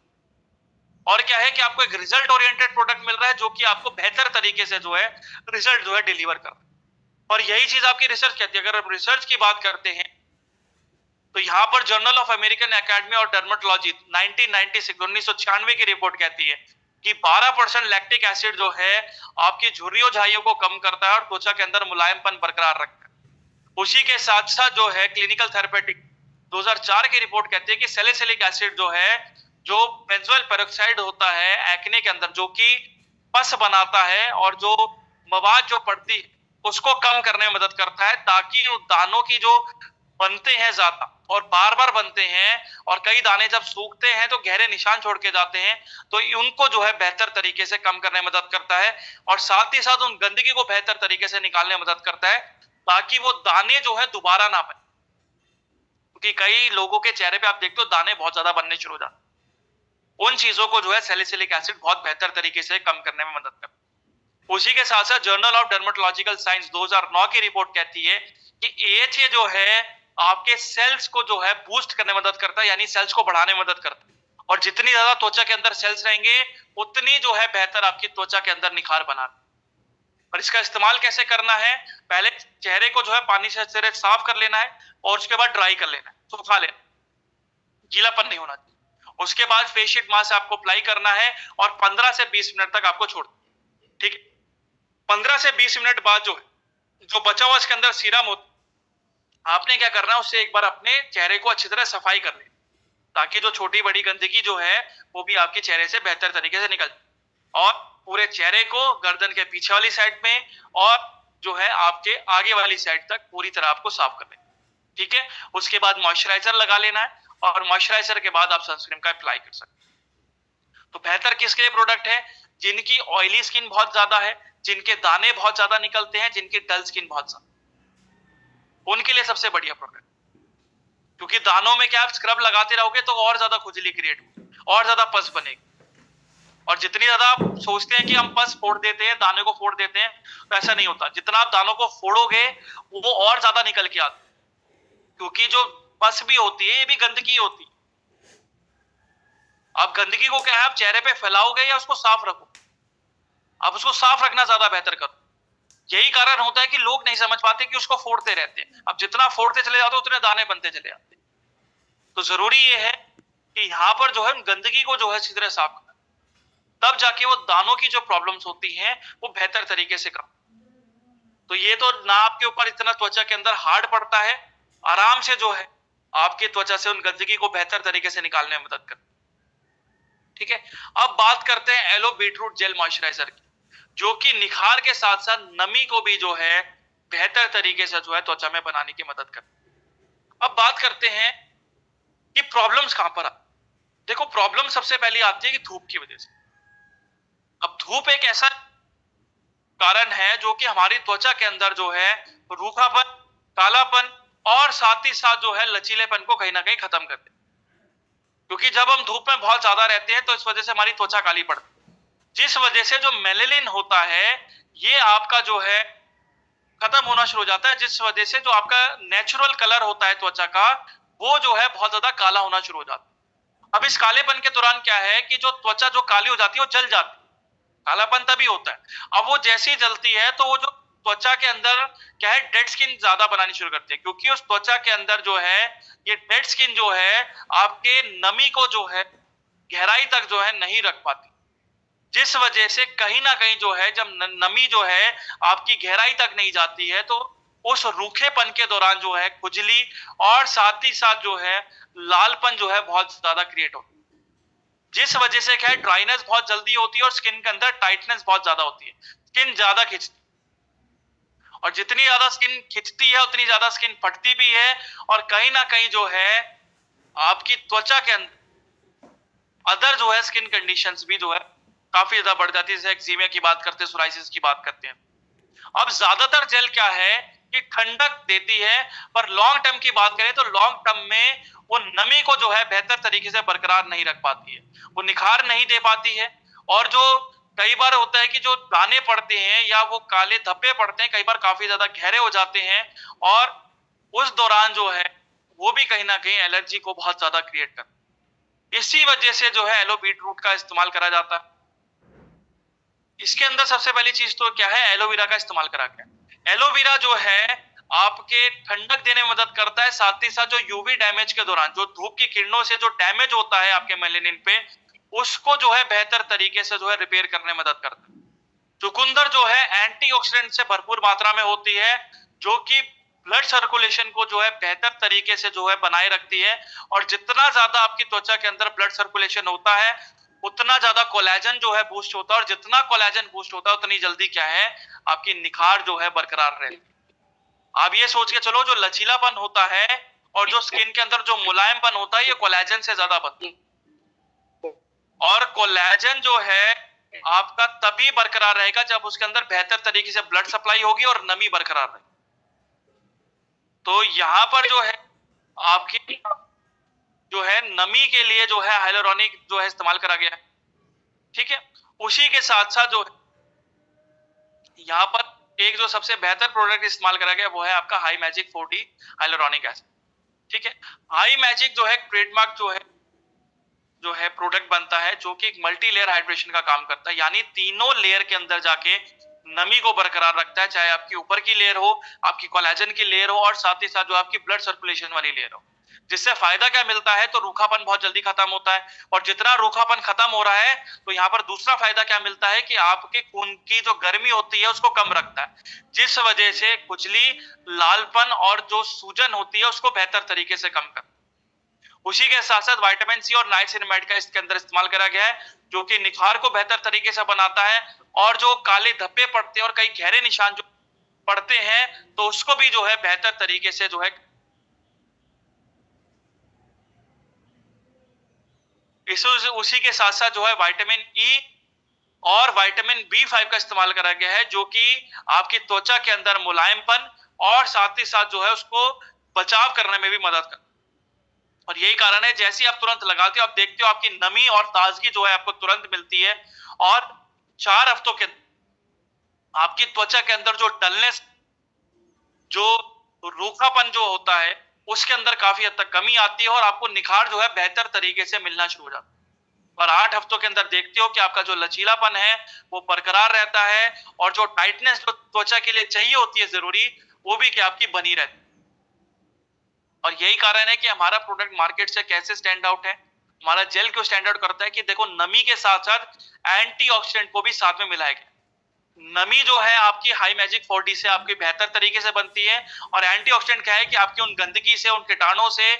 S1: और क्या है कि आपको एक रिजल्ट ओरिएंटेड प्रोडक्ट मिल रहा है जो कि आपको बेहतर तरीके से जो है रिजल्ट जो है डिलीवर कर रहा है। और यही चीज आपकी रिसर्च कहती है। अगर हम रिसर्च की बात करते हैं तो यहाँ पर जर्नल ऑफ अमेरिकन एकेडमी और डर्मेटोलॉजी 1996 की रिपोर्ट कहती है कि 12% लैक्टिक एसिड जो है आपकी झुर्रियों झाइयों को कम करता है और त्वचा के अंदर मुलायमपन बरकरार रखता है। उसी के साथ साथ जो है क्लिनिकल थेरेपेटिक 2004 की रिपोर्ट कहती है कि सैलिसिलिक एसिड जो है, जो बेंजोइल पेरोक्साइड होता है एक्ने के अंदर, जो कि पस बनाता है और जो मवाद जो पड़ती है उसको कम करने में मदद करता है, ताकि दानों की जो बनते हैं ज्यादा और बार बार बनते हैं और कई दाने जब सूखते हैं तो गहरे निशान छोड़ के जाते हैं, तो उनको जो है बेहतर तरीके से कम करने में मदद करता है और साथ ही साथ उन गंदगी को बेहतर तरीके से निकालने में मदद करता है, ताकि वो दाने जो है दोबारा ना बने। क्योंकि कई लोगों के चेहरे पे आप देखते हो दाने बहुत ज्यादा बनने शुरू हो जाते, उन चीजों को जो है सैलिसिलिक एसिड बहुत बेहतर तरीके से कम करने में मदद करता है। उसी के साथ साथ जर्नल ऑफ डर्मेटोलॉजिकल साइंस 2009 की रिपोर्ट कहती है कि AHA जो है आपके सेल्स को जो है बूस्ट करने में मदद करता है, यानी सेल्स को बढ़ाने में मदद करता है। और जितनी ज्यादा त्वचा के अंदर सेल्स रहेंगे उतनी जो है बेहतर आपकी त्वचा के अंदर निखार बना। और इसका इस्तेमाल कैसे करना है, पहले चेहरे को जो है पानी से अच्छे से साफ कर लेना है और उसके बाद ड्राई कर लेना है, सुखा लेना, गीलापन नहीं होना चाहिए। उसके बाद फेस शीट मास्क आपको अप्लाई करना है और 15 से 20 मिनट तक आपको छोड़, ठीक है। 15 से 20 मिनट बाद जो बचा हुआ इसके अंदर सीरम होता, आपने क्या करना है उससे एक बार अपने चेहरे को अच्छी तरह सफाई कर ले, ताकि जो छोटी बड़ी गंदगी जो है वो भी आपके चेहरे से बेहतर तरीके से निकल, और पूरे चेहरे को गर्दन के पीछे वाली साइड में और जो है आपके आगे वाली साइड तक पूरी तरह आपको साफ कर लेना, ठीक है। उसके बाद मॉइस्चराइजर लगा लेना है और मॉइस्चराइजर के बाद आप सनस्क्रीन का अप्लाई कर सकते हैं। तो बेहतर किसके लिए प्रोडक्ट है, जिनकी ऑयली स्किन बहुत ज्यादा है, जिनके दाने बहुत ज्यादा निकलते हैं, जिनकी डल स्किन बहुत ज्यादा, उनके लिए सबसे बढ़िया प्रोडक्ट। क्योंकि दानों में क्या आप स्क्रब लगाते रहोगे तो और ज्यादा खुजली क्रिएट होगी और ज्यादा पस बनेगी, और जितनी ज्यादा आप सोचते हैं कि हम पस फोड़ देते हैं, दाने को फोड़ देते हैं, तो ऐसा नहीं होता। जितना आप दानों को फोड़ोगे वो और ज्यादा निकल के आते, क्योंकि जो पस भी होती है ये भी गंदगी होती है। आप गंदगी को क्या है आप चेहरे पे फैलाओगे या उसको साफ रखो, आप उसको साफ रखना ज्यादा बेहतर करो। यही कारण होता है कि लोग नहीं समझ पाते कि उसको फोड़ते रहते हैं। अब जितना फोड़ते चले जाते उतने दाने बनते चले जाते। तो जरूरी ये है कि यहाँ पर जो है गंदगी को जो है अच्छी तरह साफ करना। तब जाके वो दानों की जो प्रॉब्लम्स होती हैं वो बेहतर तरीके से कम। तो ये तो ना आपके ऊपर इतना त्वचा के अंदर हार्ड पड़ता है, आराम से जो है आपकी त्वचा से उन गंदगी को बेहतर तरीके से निकालने में मदद करता है। ठीक है, अब बात करते हैं एलो बीटरूट जेल मॉइस्चराइजर की, जो कि निखार के साथ साथ नमी को भी जो है बेहतर तरीके से जो है त्वचा में बनाने की मदद करता है। अब बात करते हैं कि प्रॉब्लम्स कहां पर आती। देखो, प्रॉब्लम सबसे पहली आती है कि धूप की वजह से। अब धूप एक ऐसा कारण है जो कि हमारी त्वचा के अंदर जो है रूखापन, कालापन और साथ ही साथ जो है लचीलेपन को कहीं ना कहीं खत्म कर देता है। क्योंकि जब हम धूप में बहुत ज्यादा रहते हैं तो इस वजह से हमारी त्वचा काली पड़ती है, जिस वजह से जो मेलेनिन होता है ये आपका जो है खत्म होना शुरू हो जाता है, जिस वजह से जो आपका नेचुरल कलर होता है त्वचा का वो जो है बहुत ज्यादा काला होना शुरू हो जाता है। अब इस कालेपन के दौरान क्या है कि जो त्वचा जो काली हो जाती है वो जल जाती है, कालापन तभी होता है। अब वो जैसी जलती है तो वो जो त्वचा के अंदर क्या है डेड स्किन ज्यादा बनानी शुरू करती है, क्योंकि उस त्वचा के अंदर जो है ये डेड स्किन जो है आपके नमी को जो है गहराई तक जो है नहीं रख पाती, जिस वजह से कहीं ना कहीं जो है जब नमी जो है आपकी गहराई तक नहीं जाती है तो उस रूखेपन के दौरान जो है खुजली और साथ ही साथ जो है लालपन जो है बहुत ज्यादा क्रिएट होता है, जिस वजह से क्या है ड्राइनेस बहुत जल्दी होती है और स्किन के अंदर टाइटनेस बहुत ज्यादा होती है, स्किन ज्यादा खिंचती है। और जितनी ज्यादा स्किन खिंचती है उतनी ज्यादा स्किन फटती भी है, और कहीं ना कहीं जो है आपकी त्वचा के अंदर अदर जो है स्किन कंडीशंस भी जो है काफी ज्यादा बढ़ जाती है, जैसे एक्जिमिया की बात करते हैं, सोराइसिस की बात करते हैं। अब ज्यादातर जेल क्या है कि ठंडक देती है, पर लॉन्ग टर्म की बात करें तो लॉन्ग टर्म में वो नमी को जो है बेहतर तरीके से बरकरार नहीं रख पाती है, वो निखार नहीं दे पाती है। और जो कई बार होता है कि जो दाने पड़ते हैं या वो काले धब्बे पड़ते हैं, कई बार काफी ज्यादा गहरे हो जाते हैं, और उस दौरान जो है वो भी कहीं ना कहीं एलर्जी को बहुत ज्यादा क्रिएट करता है। इसी वजह से जो है एलो बीटरूट का इस्तेमाल करा जाता है। इसके अंदर सबसे पहली चीज तो क्या है, एलोवेरा का इस्तेमाल करा गया। एलोवेरा जो है आपके ठंडक देने में मदद करता है, साथ ही साथ जो यूवी डैमेज के दौरान जो धूप की किरणों से जो डैमेज होता है आपके मेलेनिन पे उसको जो है बेहतर तरीके से जो है रिपेयर करने में मदद करता है। चुकंदर जो है एंटीऑक्सीडेंट से भरपूर मात्रा में होती है, जो कि ब्लड सर्कुलेशन को जो है बेहतर तरीके से जो है बनाए रखती है, और जितना ज्यादा आपकी त्वचा के अंदर ब्लड सर्कुलेशन होता है उतना ज्यादा कोलेजन जो है बूस्ट होता है, और जितना कोलेजन बूस्ट होता है उतनी जल्दी क्या है आपकी निखार जो है बरकरार रहती है। आप ये सोच के चलो जो लचीलापन होता है और जो स्किन के अंदर जो मुलायमपन होता है ये कोलेजन से ज्यादा बनता है, और कोलेजन जो है आपका तभी बरकरार रहेगा जब उसके अंदर बेहतर तरीके से ब्लड सप्लाई होगी और नमी बरकरार रहेगी। तो यहाँ पर जो है आपकी जो है नमी के लिए जो है हाइलोरॉनिक जो है इस्तेमाल करा गया है। ठीक है, उसी के साथ साथ जो यहाँ पर एक जो सबसे बेहतर प्रोडक्ट इस्तेमाल करा गया वो है आपका high magic 4D hyaluronic acid. ठीक है, हाई मैजिक जो है ट्रेडमार्क जो है प्रोडक्ट बनता है जो कि एक मल्टी लेयर हाइड्रेशन का काम करता है, यानी तीनों लेयर के अंदर जाके नमी को बरकरार रखता है, चाहे आपकी ऊपर की लेयर हो, आपकी कोलेजन की लेयर हो, और साथ ही साथ जो आपकी ब्लड सर्कुलेशन वाली लेयर हो। जिससे फायदा क्या मिलता है, तो रूखापन बहुत जल्दी खत्म होता है, और जितना रूखापन खत्म हो रहा है तो यहाँ पर दूसरा फायदा क्या मिलता है कि आपके खून की जो गर्मी होती है उसको कम रखता है, जिस वजह से खुजली, लालपन और जो सूजन होती है उसको बेहतर तरीके से कम करता है। उसी के साथ साथ विटामिन सी और नाइसिनमाइड का इसके अंदर इस्तेमाल करा गया है, जो कि निखार को बेहतर तरीके से बनाता है, और जो काले धब्बे पड़ते हैं और कई गहरे निशान जो पड़ते हैं तो उसको भी जो है बेहतर तरीके से जो है उसी के साथ साथ जो है विटामिन ई और विटामिन B5 का इस्तेमाल करा गया है, जो कि आपकी त्वचा के अंदर मुलायमपन और साथ ही साथ जो है उसको बचाव करने में भी मदद करता है। और यही कारण है जैसे आप तुरंत लगाते हो आप देखते हो आपकी नमी और ताजगी जो है आपको तुरंत मिलती है, और 4 हफ्तों के आपकी त्वचा के अंदर जो डलनेस, जो रूखापन जो होता है उसके अंदर काफी हद तक कमी आती है, और आपको निखार जो है बेहतर तरीके से मिलना शुरू हो जाता है। और 8 हफ्तों के अंदर देखते हो कि आपका जो लचीलापन है वो बरकरार रहता है, और जो टाइटनेस जो त्वचा के लिए चाहिए होती है जरूरी, वो भी क्या आपकी बनी रहती है। और यही कारण है कि हमारा प्रोडक्ट मार्केट से कैसे स्टैंड आउट है, हमारा जेल क्यों स्टैंडर्ड करता है कि देखो नमी के साथ साथ एंटीऑक्सीडेंट को भी साथ में मिलाया गया। नमी जो है आपकी हाई मैजिक 4D से आपकी बेहतर तरीके से बनती है, और एंटीऑक्सीडेंट क्या है कि आपकी उन गंदगी से, उन कीटाणुओं से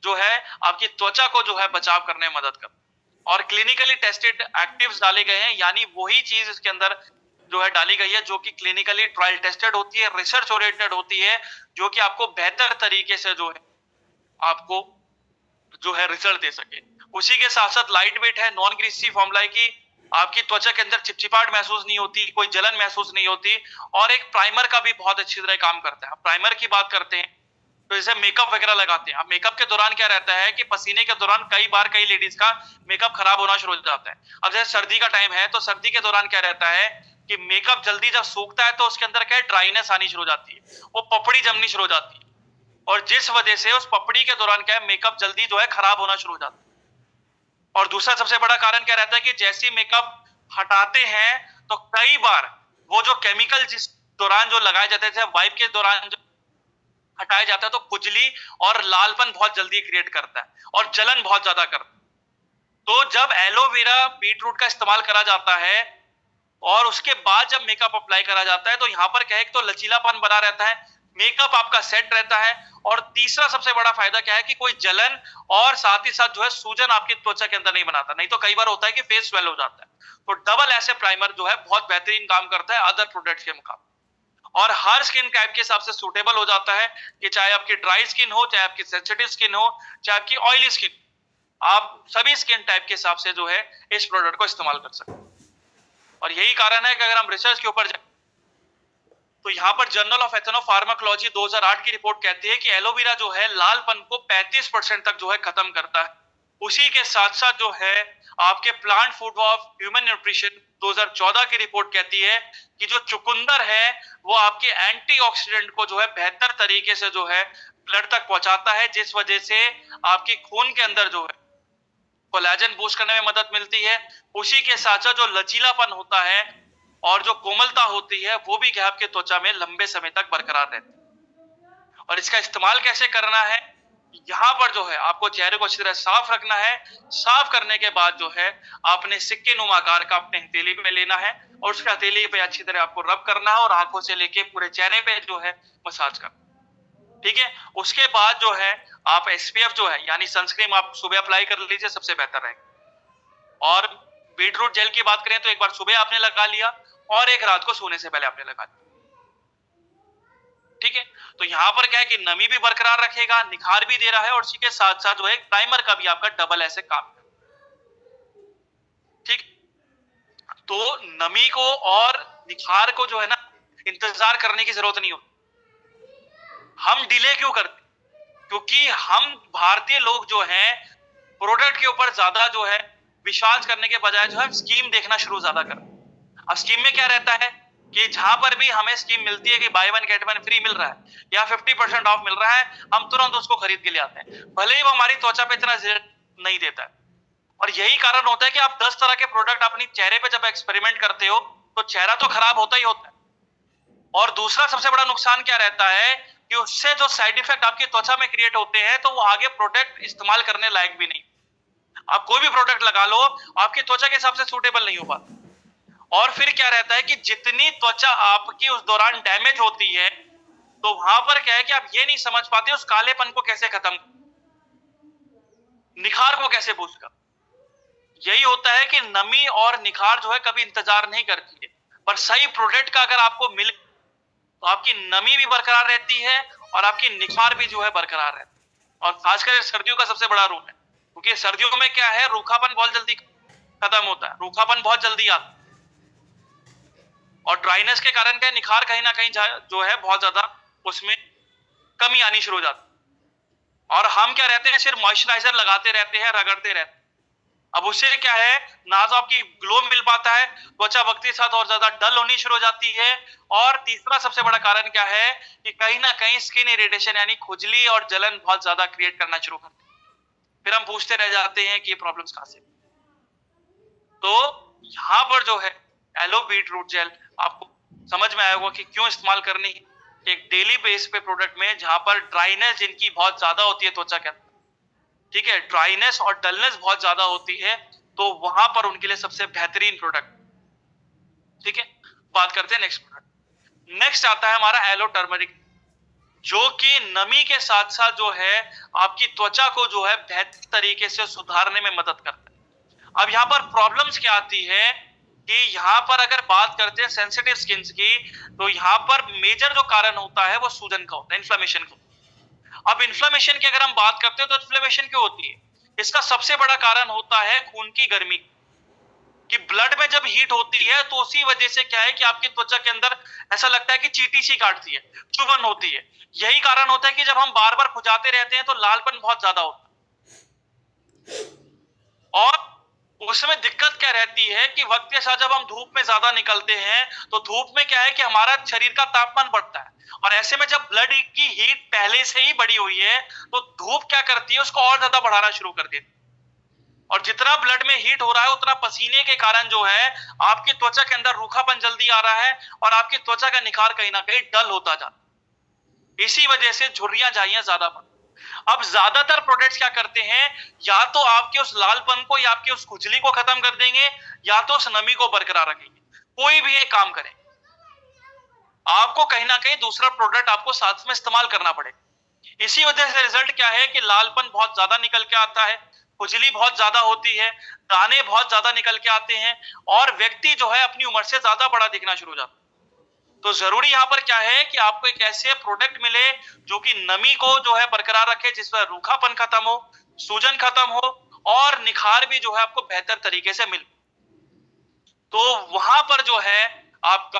S1: जो है आपकी त्वचा को जो है बचाव करने में मदद करता है। और क्लिनिकली टेस्टेड एक्टिव्स डाले गए हैं, यानी वही चीज इसके अंदर जो है डाली गई है जो कि क्लिनिकली ट्रायल टेस्टेड होती है, रिसर्च ओरिएंटेड होती है, जो कि आपको बेहतर तरीके से जो है आपको जो है रिजल्ट दे सके। उसी के साथ साथ लाइट वेट है, नॉन ग्रीसी फॉर्मूला है कि आपकी त्वचा के अंदर चिपचिपाहट महसूस नहीं होती, कोई जलन महसूस नहीं होती, और एक प्राइमर का भी बहुत अच्छी तरह काम करता है। प्राइमर की बात करते हैं तो जैसे मेकअप वगैरह लगाते हैं, अब मेकअप के दौरान क्या रहता है कि पसीने के दौरान कई बार कई लेडीज का मेकअप खराब होना शुरू हो जाता है। अब जैसे सर्दी का टाइम है तो सर्दी के दौरान क्या रहता है कि मेकअप जल्दी जब सूखता है तो उसके अंदर क्या है, ड्राइनेस आनी शुरू हो जाती है, वो पपड़ी जमनी शुरू हो जाती है, और जिस वजह से उस पपड़ी के दौरान क्या है मेकअप जल्दी जो है खराब होना शुरू हो जाता है। और दूसरा सबसे बड़ा कारण क्या रहता है कि जैसे मेकअप हटाते हैं तो कई बार वो जो केमिकल जिस दौरान जो लगाए जाते थे, वाइप के दौरान जो हटाया जाता है, तो खुजली और लालपन बहुत जल्दी क्रिएट करता है और जलन बहुत ज्यादा करता है। तो जब एलोवेरा बीटरूट का इस्तेमाल करा जाता है और उसके बाद जब मेकअप अप्लाई करा जाता है तो यहाँ पर क्या है, तो लचीलापन बना रहता है, मेकअप आपका सेट रहता है, और तीसरा सबसे बड़ा फायदा क्या है कि कोई जलन और साथ ही साथ जो है सूजन आपकी त्वचा के अंदर नहीं बनाता। नहीं तो कई बार होता है कि फेस स्वेल हो जाता है। तो डबल ऐसे प्राइमर जो है बहुत बेहतरीन काम करता है अदर प्रोडक्ट्स के मुकाबले, और हर स्किन टाइप के हिसाब से सूटेबल हो जाता है कि चाहे आपकी ड्राई स्किन हो, चाहे आपकी सेंसिटिव स्किन हो, चाहे आपकी ऑयली स्किन, आप सभी स्किन टाइप के हिसाब से जो है इस प्रोडक्ट को इस्तेमाल कर सकते हैं। और यही कारण है कि अगर हम रिसर्च के ऊपर जाए तो यहाँ पर जर्नल ऑफ एथनोफार्माकोलॉजी 2008 की रिपोर्ट कहती है कि एलोवेरा जो है लालपन को 35% तक जो है खत्म करता है। उसी के साथ साथ जो है आपके plant food of human nutrition 2014 की रिपोर्ट कहती है कि जो चुकंदर है वो आपके एंटीऑक्सीडेंट को जो है बेहतर तरीके से जो है ब्लड तक पहुंचाता है, जिस वजह से आपकी खून के अंदर जो है कोलेजन बूस्ट करने में मदद मिलती है। उसी के साथ साथ जो लचीलापन होता है और जो कोमलता होती है वो भी आपके त्वचा में लंबे समय तक बरकरार रहती है। और इसका इस्तेमाल कैसे करना है, यहाँ पर जो है आपको चेहरे को अच्छी तरह साफ रखना है। साफ करने के बाद जो है आपने सिक्के नुमा आकार का अपने हथेली पे लेना है और उसके हथेली पे अच्छी तरह आपको रब करना है और आंखों से लेके पूरे चेहरे पे जो है मसाज करना, ठीक है। उसके बाद जो है आप एसपीएफ जो है यानी सनस्क्रीन आप सुबह अप्लाई कर लीजिए, सबसे बेहतर रहेगा। और बीटरूट जेल की बात करें तो एक बार सुबह आपने लगा लिया और एक रात को सोने से पहले आपने लगा लिया, ठीक है। तो यहाँ पर क्या है कि नमी भी बरकरार रखेगा, निखार भी दे रहा है, और उसी के साथ साथ जो है प्राइमर का भी आपका डबल ऐसे काम, ठीक। तो नमी को और निखार को जो है ना इंतजार करने की जरूरत नहीं होती। हम डिले क्यों करते, क्योंकि हम भारतीय लोग जो हैं प्रोडक्ट के ऊपर ज्यादा जो है विश्वास करने के बजाय जो है स्कीम देखना शुरू ज्यादा करते हैं। अब स्कीम में क्या रहता है कि जहां पर भी हमें स्कीम मिलती है कि buy one get one free मिल रहा है या 50% ऑफ मिल रहा है, हम तुरंत उसको खरीद के ले आते हैं, भले ही वो हमारी त्वचा पे इतना नहीं देता है। और यही कारण होता है कि आप 10 तरह के प्रोडक्ट अपनी चेहरे पे जब एक्सपेरिमेंट करते हो तो चेहरा तो खराब होता ही होता है, और दूसरा सबसे बड़ा नुकसान क्या रहता है कि उससे जो साइड इफेक्ट आपकी त्वचा में क्रिएट होते हैं तो वो आगे प्रोडक्ट इस्तेमाल करने लायक भी नहीं। आप कोई भी प्रोडक्ट लगा लो आपकी त्वचा के हिसाब से सूटेबल नहीं हो पाता, और फिर क्या रहता है कि जितनी त्वचा आपकी उस दौरान डैमेज होती है तो वहां पर क्या है कि आप ये नहीं समझ पाते उस कालेपन को कैसे खत्म, निखार को कैसे बूस्ट कर। यही होता है कि नमी और निखार जो है कभी इंतजार नहीं करती है, पर सही प्रोडक्ट का अगर आपको मिले तो आपकी नमी भी बरकरार रहती है और आपकी निखार भी जो है बरकरार रहती है। और खासकर सर्दियों का सबसे बड़ा रोल है, क्योंकि सर्दियों में क्या है रूखापन बहुत जल्दी खत्म होता है, रूखापन बहुत जल्दी आता है, और ड्राइनेस के कारण क्या निखार कहीं ना कहीं जो है बहुत ज्यादा उसमें कमी आनी शुरू हो जाती है। और हम क्या रहते हैं सिर्फ मॉइस्चराइजर लगाते रहते हैं, रगड़ते रहते हैं। अब उससे क्या है ना तो आपकी ग्लो मिल पाता है, त्वचा वक्त के साथ और ज्यादा डल होनी शुरू हो जाती है, और तीसरा सबसे बड़ा कारण क्या है कि कहीं ना कहीं स्किन इरिटेशन यानी खुजली और जलन बहुत ज्यादा क्रिएट करना शुरू करती है। फिर हम पूछते रह जाते हैं कि ये प्रॉब्लम्स कहां से। तो यहाँ पर जो है एलो बीटरूट जेल आपको समझ में आया होगा कि क्यों इस्तेमाल करनी है एक डेली बेस पे प्रोडक्ट में, जहां पर ड्राइनेस जिनकी बहुत ज्यादा होती है त्वचा के अंदर, ठीक है, ड्राइनेस और डलनेस बहुत ज्यादा होती है, तो वहां पर उनके लिए सबसे बेहतरीन प्रोडक्ट। ठीक है, बात करते हैं नेक्स्ट प्रोडक्ट। नेक्स्ट आता है हमारा एलो टर्मरिक, जो कि नमी के साथ साथ जो है आपकी त्वचा को जो है बेहतर तरीके से सुधारने में मदद करता है। अब यहाँ पर प्रॉब्लम्स क्या आती है कि यहाँ पर अगर बात करते हैं सेंसिटिव स्किन की, तो यहाँ पर मेजर जो कारण होता है वो सूजन का होता है, इन्फ्लेमेशन का। अब इन्फ्लेमेशन की अगर हम बात करते हैं तो इन्फ्लेमेशन क्यों होती है? इसका सबसे बड़ा कारण होता है खून की गर्मी, कि ब्लड में जब हीट होती है तो उसी वजह से क्या है कि आपकी त्वचा के अंदर ऐसा लगता है कि चींटी सी काटती है, चुभन होती है। यही कारण होता है कि जब हम बार बार खुजाते रहते हैं तो लालपन बहुत ज्यादा होता है। और उसमें दिक्कत क्या रहती है कि वक्त के साथ जब हम धूप में ज्यादा निकलते हैं तो धूप में क्या है कि हमारा शरीर का तापमान बढ़ता है, और ऐसे में जब ब्लड की हीट पहले से ही बढ़ी हुई है तो धूप क्या करती है, उसको और ज्यादा बढ़ाना शुरू कर देती है। और जितना ब्लड में हीट हो रहा है उतना पसीने के कारण जो है आपकी त्वचा के अंदर रूखापन जल्दी आ रहा है और आपकी त्वचा का निखार कहीं ना कहीं डल होता जाता है। इसी वजह से झुर्रियां झाइयां ज्यादा बढ़ती। अब ज्यादातर प्रोडक्ट्स क्या करते हैं, या तो आपके उस लालपन को या आपकी उस खुजली को खत्म कर देंगे, या तो उस नमी को बरकरार रखेंगे। कोई भी एक काम करें, आपको कहीं ना कहीं दूसरा प्रोडक्ट आपको साथ में इस्तेमाल करना पड़ेगा। इसी वजह से रिजल्ट क्या है कि लालपन बहुत ज्यादा निकल के आता है, खुजली बहुत ज्यादा होती है, दाने बहुत ज्यादा निकल के आते हैं, और व्यक्ति जो है अपनी उम्र से ज्यादा बड़ा दिखना शुरू हो जाता है। तो जरूरी यहाँ पर क्या है कि आपको एक ऐसे प्रोडक्ट मिले जो कि नमी को जो है बरकरार रखे, जिसमें रूखापन खत्म हो, सूजन खत्म हो, और निखार भी जो है आपको बेहतर तरीके से मिले। तो वहां पर जो है आपका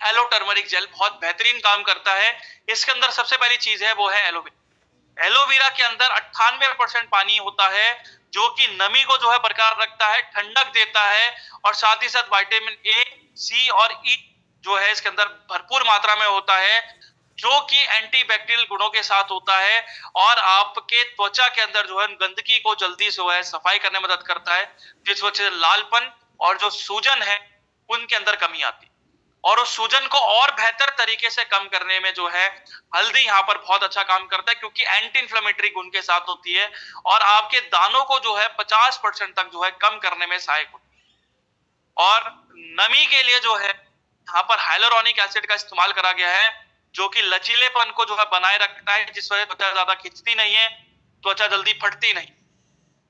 S1: एलो टर्मरिक जेल बहुत बेहतरीन काम करता है। इसके अंदर सबसे पहली चीज है वो है एलोवेरा। एलोवेरा के अंदर 98% पानी होता है, जो कि नमी को जो है बरकरार रखता है, ठंडक देता है, और साथ ही साथ विटामिन ए, सी और ई जो है इसके अंदर भरपूर मात्रा में होता है, जो कि एंटीबैक्टीरियल गुणों के साथ होता है, और आपके त्वचा के अंदर जो है गंदगी को जल्दी से है सफाई करने में मदद करता है, जिस वजह से लालपन और जो सूजन है उनके अंदर कमी आती है। और उस सूजन को और बेहतर तरीके से कम करने में जो है हल्दी यहाँ पर बहुत अच्छा काम करता है, क्योंकि एंटी इंफ्लेमेटरी गुण के साथ होती है, और आपके दानों को जो है 50% तक जो है कम करने में सहायक होती है। और नमी के लिए जो है यहाँ पर हाइलुरोनिक एसिड का इस्तेमाल करा गया है, जो कि लचीलेपन को जो है बनाए रखता है, जिस वजह से त्वचा ज्यादा खिंचती नहीं है, त्वचा जल्दी फटती नहीं।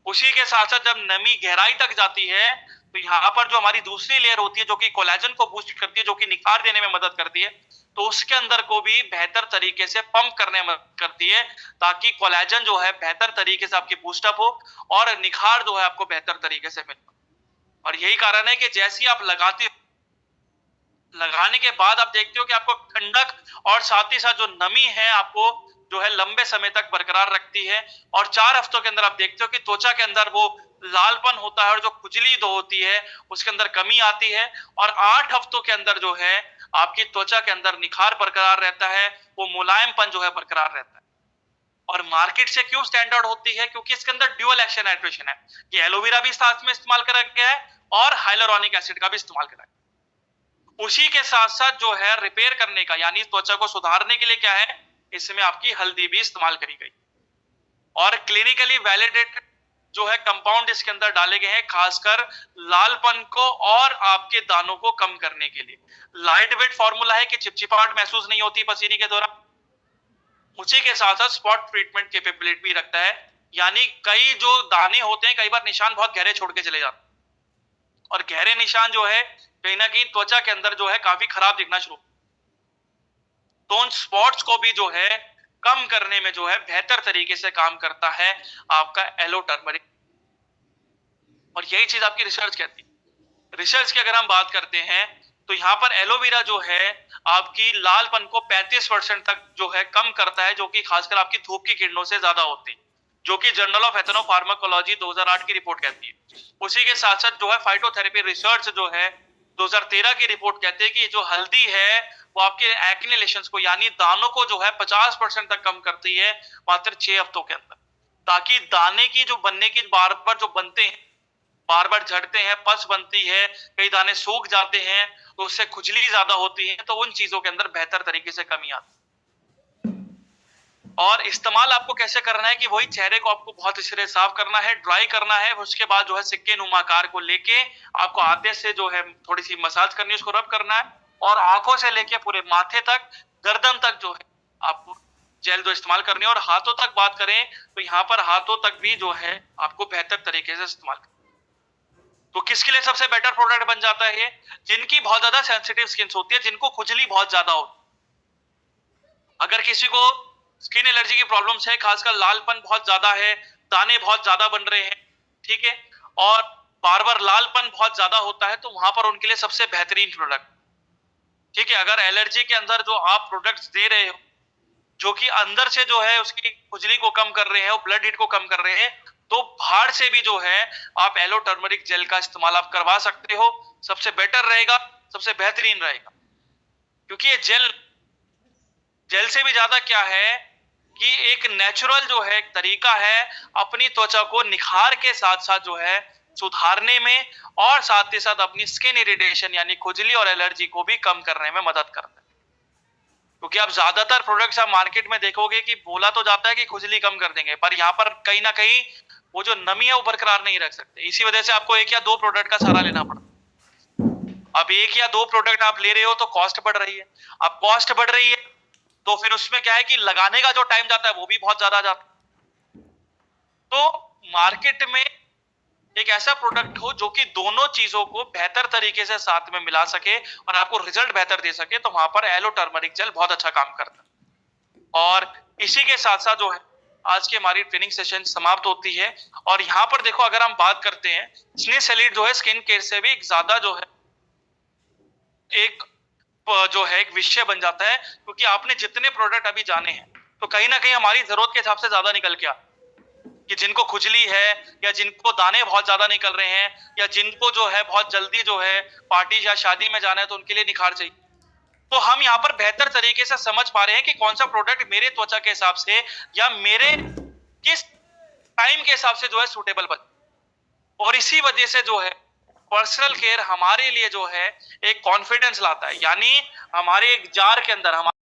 S1: उसी के साथ साथ जब नमी गहराई तक जाती है तो यहाँ पर जो हमारी दूसरी लेयर होती है जो कि कोलेजन को बूस्ट करती है, जो कि निखार देने में मदद करती है, तो उसके अंदर को भी बेहतर तरीके से पंप करने में मदद करती है, ताकि कोलेजन जो है बेहतर तरीके से आपकी बूस्टअप हो और निखार जो है आपको बेहतर तरीके से मिले। और यही कारण है कि जैसे ही आप लगाने के बाद आप देखते हो कि आपको ठंडक और साथ ही साथ जो नमी है आपको जो है लंबे समय तक बरकरार रखती है, और 4 हफ्तों के अंदर आप देखते हो कि त्वचा के अंदर वो लालपन होता है और जो खुजली दो होती है उसके अंदर कमी आती है, और 8 हफ्तों के अंदर जो है आपकी त्वचा के अंदर निखार बरकरार रहता है, वो मुलायमपन जो है बरकरार रहता है। और मार्केट से क्यों स्टैंडर्ड होती है, क्योंकि इसके अंदर ड्यूअल एक्शन हाइड्रेशन है, कि एलोवेरा भी साथ में इस्तेमाल करा गया है और हाइलुरोनिक एसिड का भी इस्तेमाल करा गया है। उसी के साथ साथ जो है रिपेयर करने का यानी त्वचा को सुधारने के लिए क्या है, इसमें आपकी हल्दी भी इस्तेमाल करी गई, और क्लिनिकली वैलिडेटेड जो है कंपाउंड इसके अंदर डाले गए हैं, खासकर लालपन को और आपके दानों को कम करने के लिए। लाइट वेट फॉर्मूला है कि चिपचिपाहट महसूस नहीं होती पसीने के दौरान। उसी के साथ साथ स्पॉट ट्रीटमेंट कैपेबिलिटी भी रखता है, यानी कई जो दाने होते हैं कई बार निशान बहुत गहरे छोड़ के चले जाते हैं, और गहरे निशान जो है कहीं ना कहीं त्वचा के अंदर जो है काफी खराब दिखना शुरू, तो उन स्पॉट्स को भी जो है कम करने में जो है बेहतर तरीके से काम करता है आपका एलो टर्मरिक। और यही चीज आपकी रिसर्च कहती है। रिसर्च की अगर हम बात करते हैं तो यहाँ पर एलोवेरा जो है आपकी लालपन को 35% तक जो है कम करता है, जो कि खासकर आपकी धूप की किरणों से ज्यादा होती है, जो कि जर्नल ऑफ एथनोफार्माकोलॉजी 2008 की रिपोर्ट कहती है। उसी के साथ साथ जो है फाइटोथेरेपी रिसर्च जो है 2013 की रिपोर्ट कहती है कि जो हल्दी है वो आपके एक्ने लेशंस को यानी दानों को जो है 50% तक कम करती है मात्र 6 हफ्तों के अंदर, ताकि दाने की जो बनने की बार बार जो बनते हैं, बार बार झड़ते हैं, पस बनती है, कई दाने सूख जाते हैं, तो उससे खुजली ज्यादा होती है, तो उन चीजों के अंदर बेहतर तरीके से कमी आती है। और इस्तेमाल आपको कैसे करना है कि वही चेहरे को आपको बहुत अच्छे से साफ करना है, ड्राई करना है, उसके बाद जो है सिक्के नुमा आकार को लेके आपको हाथे से जो है थोड़ी सी मसाज करनी है, उसको रब करना है और आंखों से लेके पूरे माथे तक, गर्दन तक जो है आपको जेल जो इस्तेमाल करनी है। और हाथों तक बात करें तो यहाँ पर हाथों तक भी जो है आपको बेहतर तरीके से इस्तेमाल करना। तो किसके लिए सबसे बेटर प्रोडक्ट बन जाता है ये? जिनकी बहुत ज्यादा सेंसिटिव स्किन होती है, जिनको खुजली बहुत ज्यादा हो। अगर किसी को स्किन एलर्जी की प्रॉब्लम्स है, खासकर लालपन बहुत ज्यादा है, दाने बहुत ज्यादा बन रहे हैं, ठीक है, और बार बार लालपन बहुत ज्यादा होता है, तो वहां पर उनके लिए सबसे बेहतरीन प्रोडक्ट, ठीक है। अगर एलर्जी के अंदर जो आप प्रोडक्ट्स दे रहे हो जो कि अंदर से जो है उसकी खुजली को कम कर रहे हैं और ब्लड हीट को कम कर रहे हैं, तो बाहर से भी जो है आप एलो टर्मरिक जेल का इस्तेमाल आप करवा सकते हो। सबसे बेटर रहेगा, सबसे बेहतरीन रहेगा, क्योंकि ये जेल से भी ज्यादा क्या है कि एक नेचुरल जो है एक तरीका है अपनी त्वचा को निखार के साथ साथ जो है सुधारने में, और साथ ही साथ अपनी स्किन इरिटेशन यानी खुजली और एलर्जी को भी कम करने में मदद करता है। क्योंकि आप ज्यादातर प्रोडक्ट्स आप मार्केट में देखोगे कि बोला तो जाता है कि खुजली कम कर देंगे, पर यहाँ पर कहीं ना कहीं वो जो नमी है वो बरकरार नहीं रख सकते। इसी वजह से आपको एक या दो प्रोडक्ट का सहारा लेना पड़ता है। अब एक या दो प्रोडक्ट आप ले रहे हो तो कॉस्ट बढ़ रही है। अब कॉस्ट बढ़ रही है तो फिर उसमें क्या है कि लगाने का जो टाइम जाता है वो भी बहुत ज्यादा जाता है। तो मार्केट में एक ऐसा प्रोडक्ट हो जो कि दोनों चीजों को बेहतर तरीके से साथ में मिला सके और आपको रिजल्ट बेहतर दे सके, तो वहां पर एलो टर्मरिक जेल बहुत अच्छा काम करता है। और इसी के साथ साथ जो है आज की हमारी ट्रेनिंग सेशन समाप्त होती है। और यहाँ पर देखो, अगर हम बात करते हैं, स्नेलसेलिड जो है स्किन केयर से भी ज्यादा जो है एक विषय बन जाता है, क्योंकि आपने जितने प्रोडक्ट अभी जाने हैं तो कहीं ना कहीं हमारी जरूरत के हिसाब से ज्यादा निकल के आ, कि जिनको खुजली है या जिनको दाने बहुत ज्यादा निकल रहे हैं या जिनको जो है बहुत जल्दी जो है पार्टी या शादी में जाना है तो उनके लिए निखार चाहिए, तो हम यहाँ पर बेहतर तरीके से समझ पा रहे हैं कि कौन सा प्रोडक्ट मेरे त्वचा के हिसाब से या मेरे किस टाइम के हिसाब से जो है सूटेबल बने। और इसी वजह से जो है पर्सनल केयर हमारे लिए जो है एक कॉन्फिडेंस लाता है, यानी हमारे एक जार के अंदर हमारे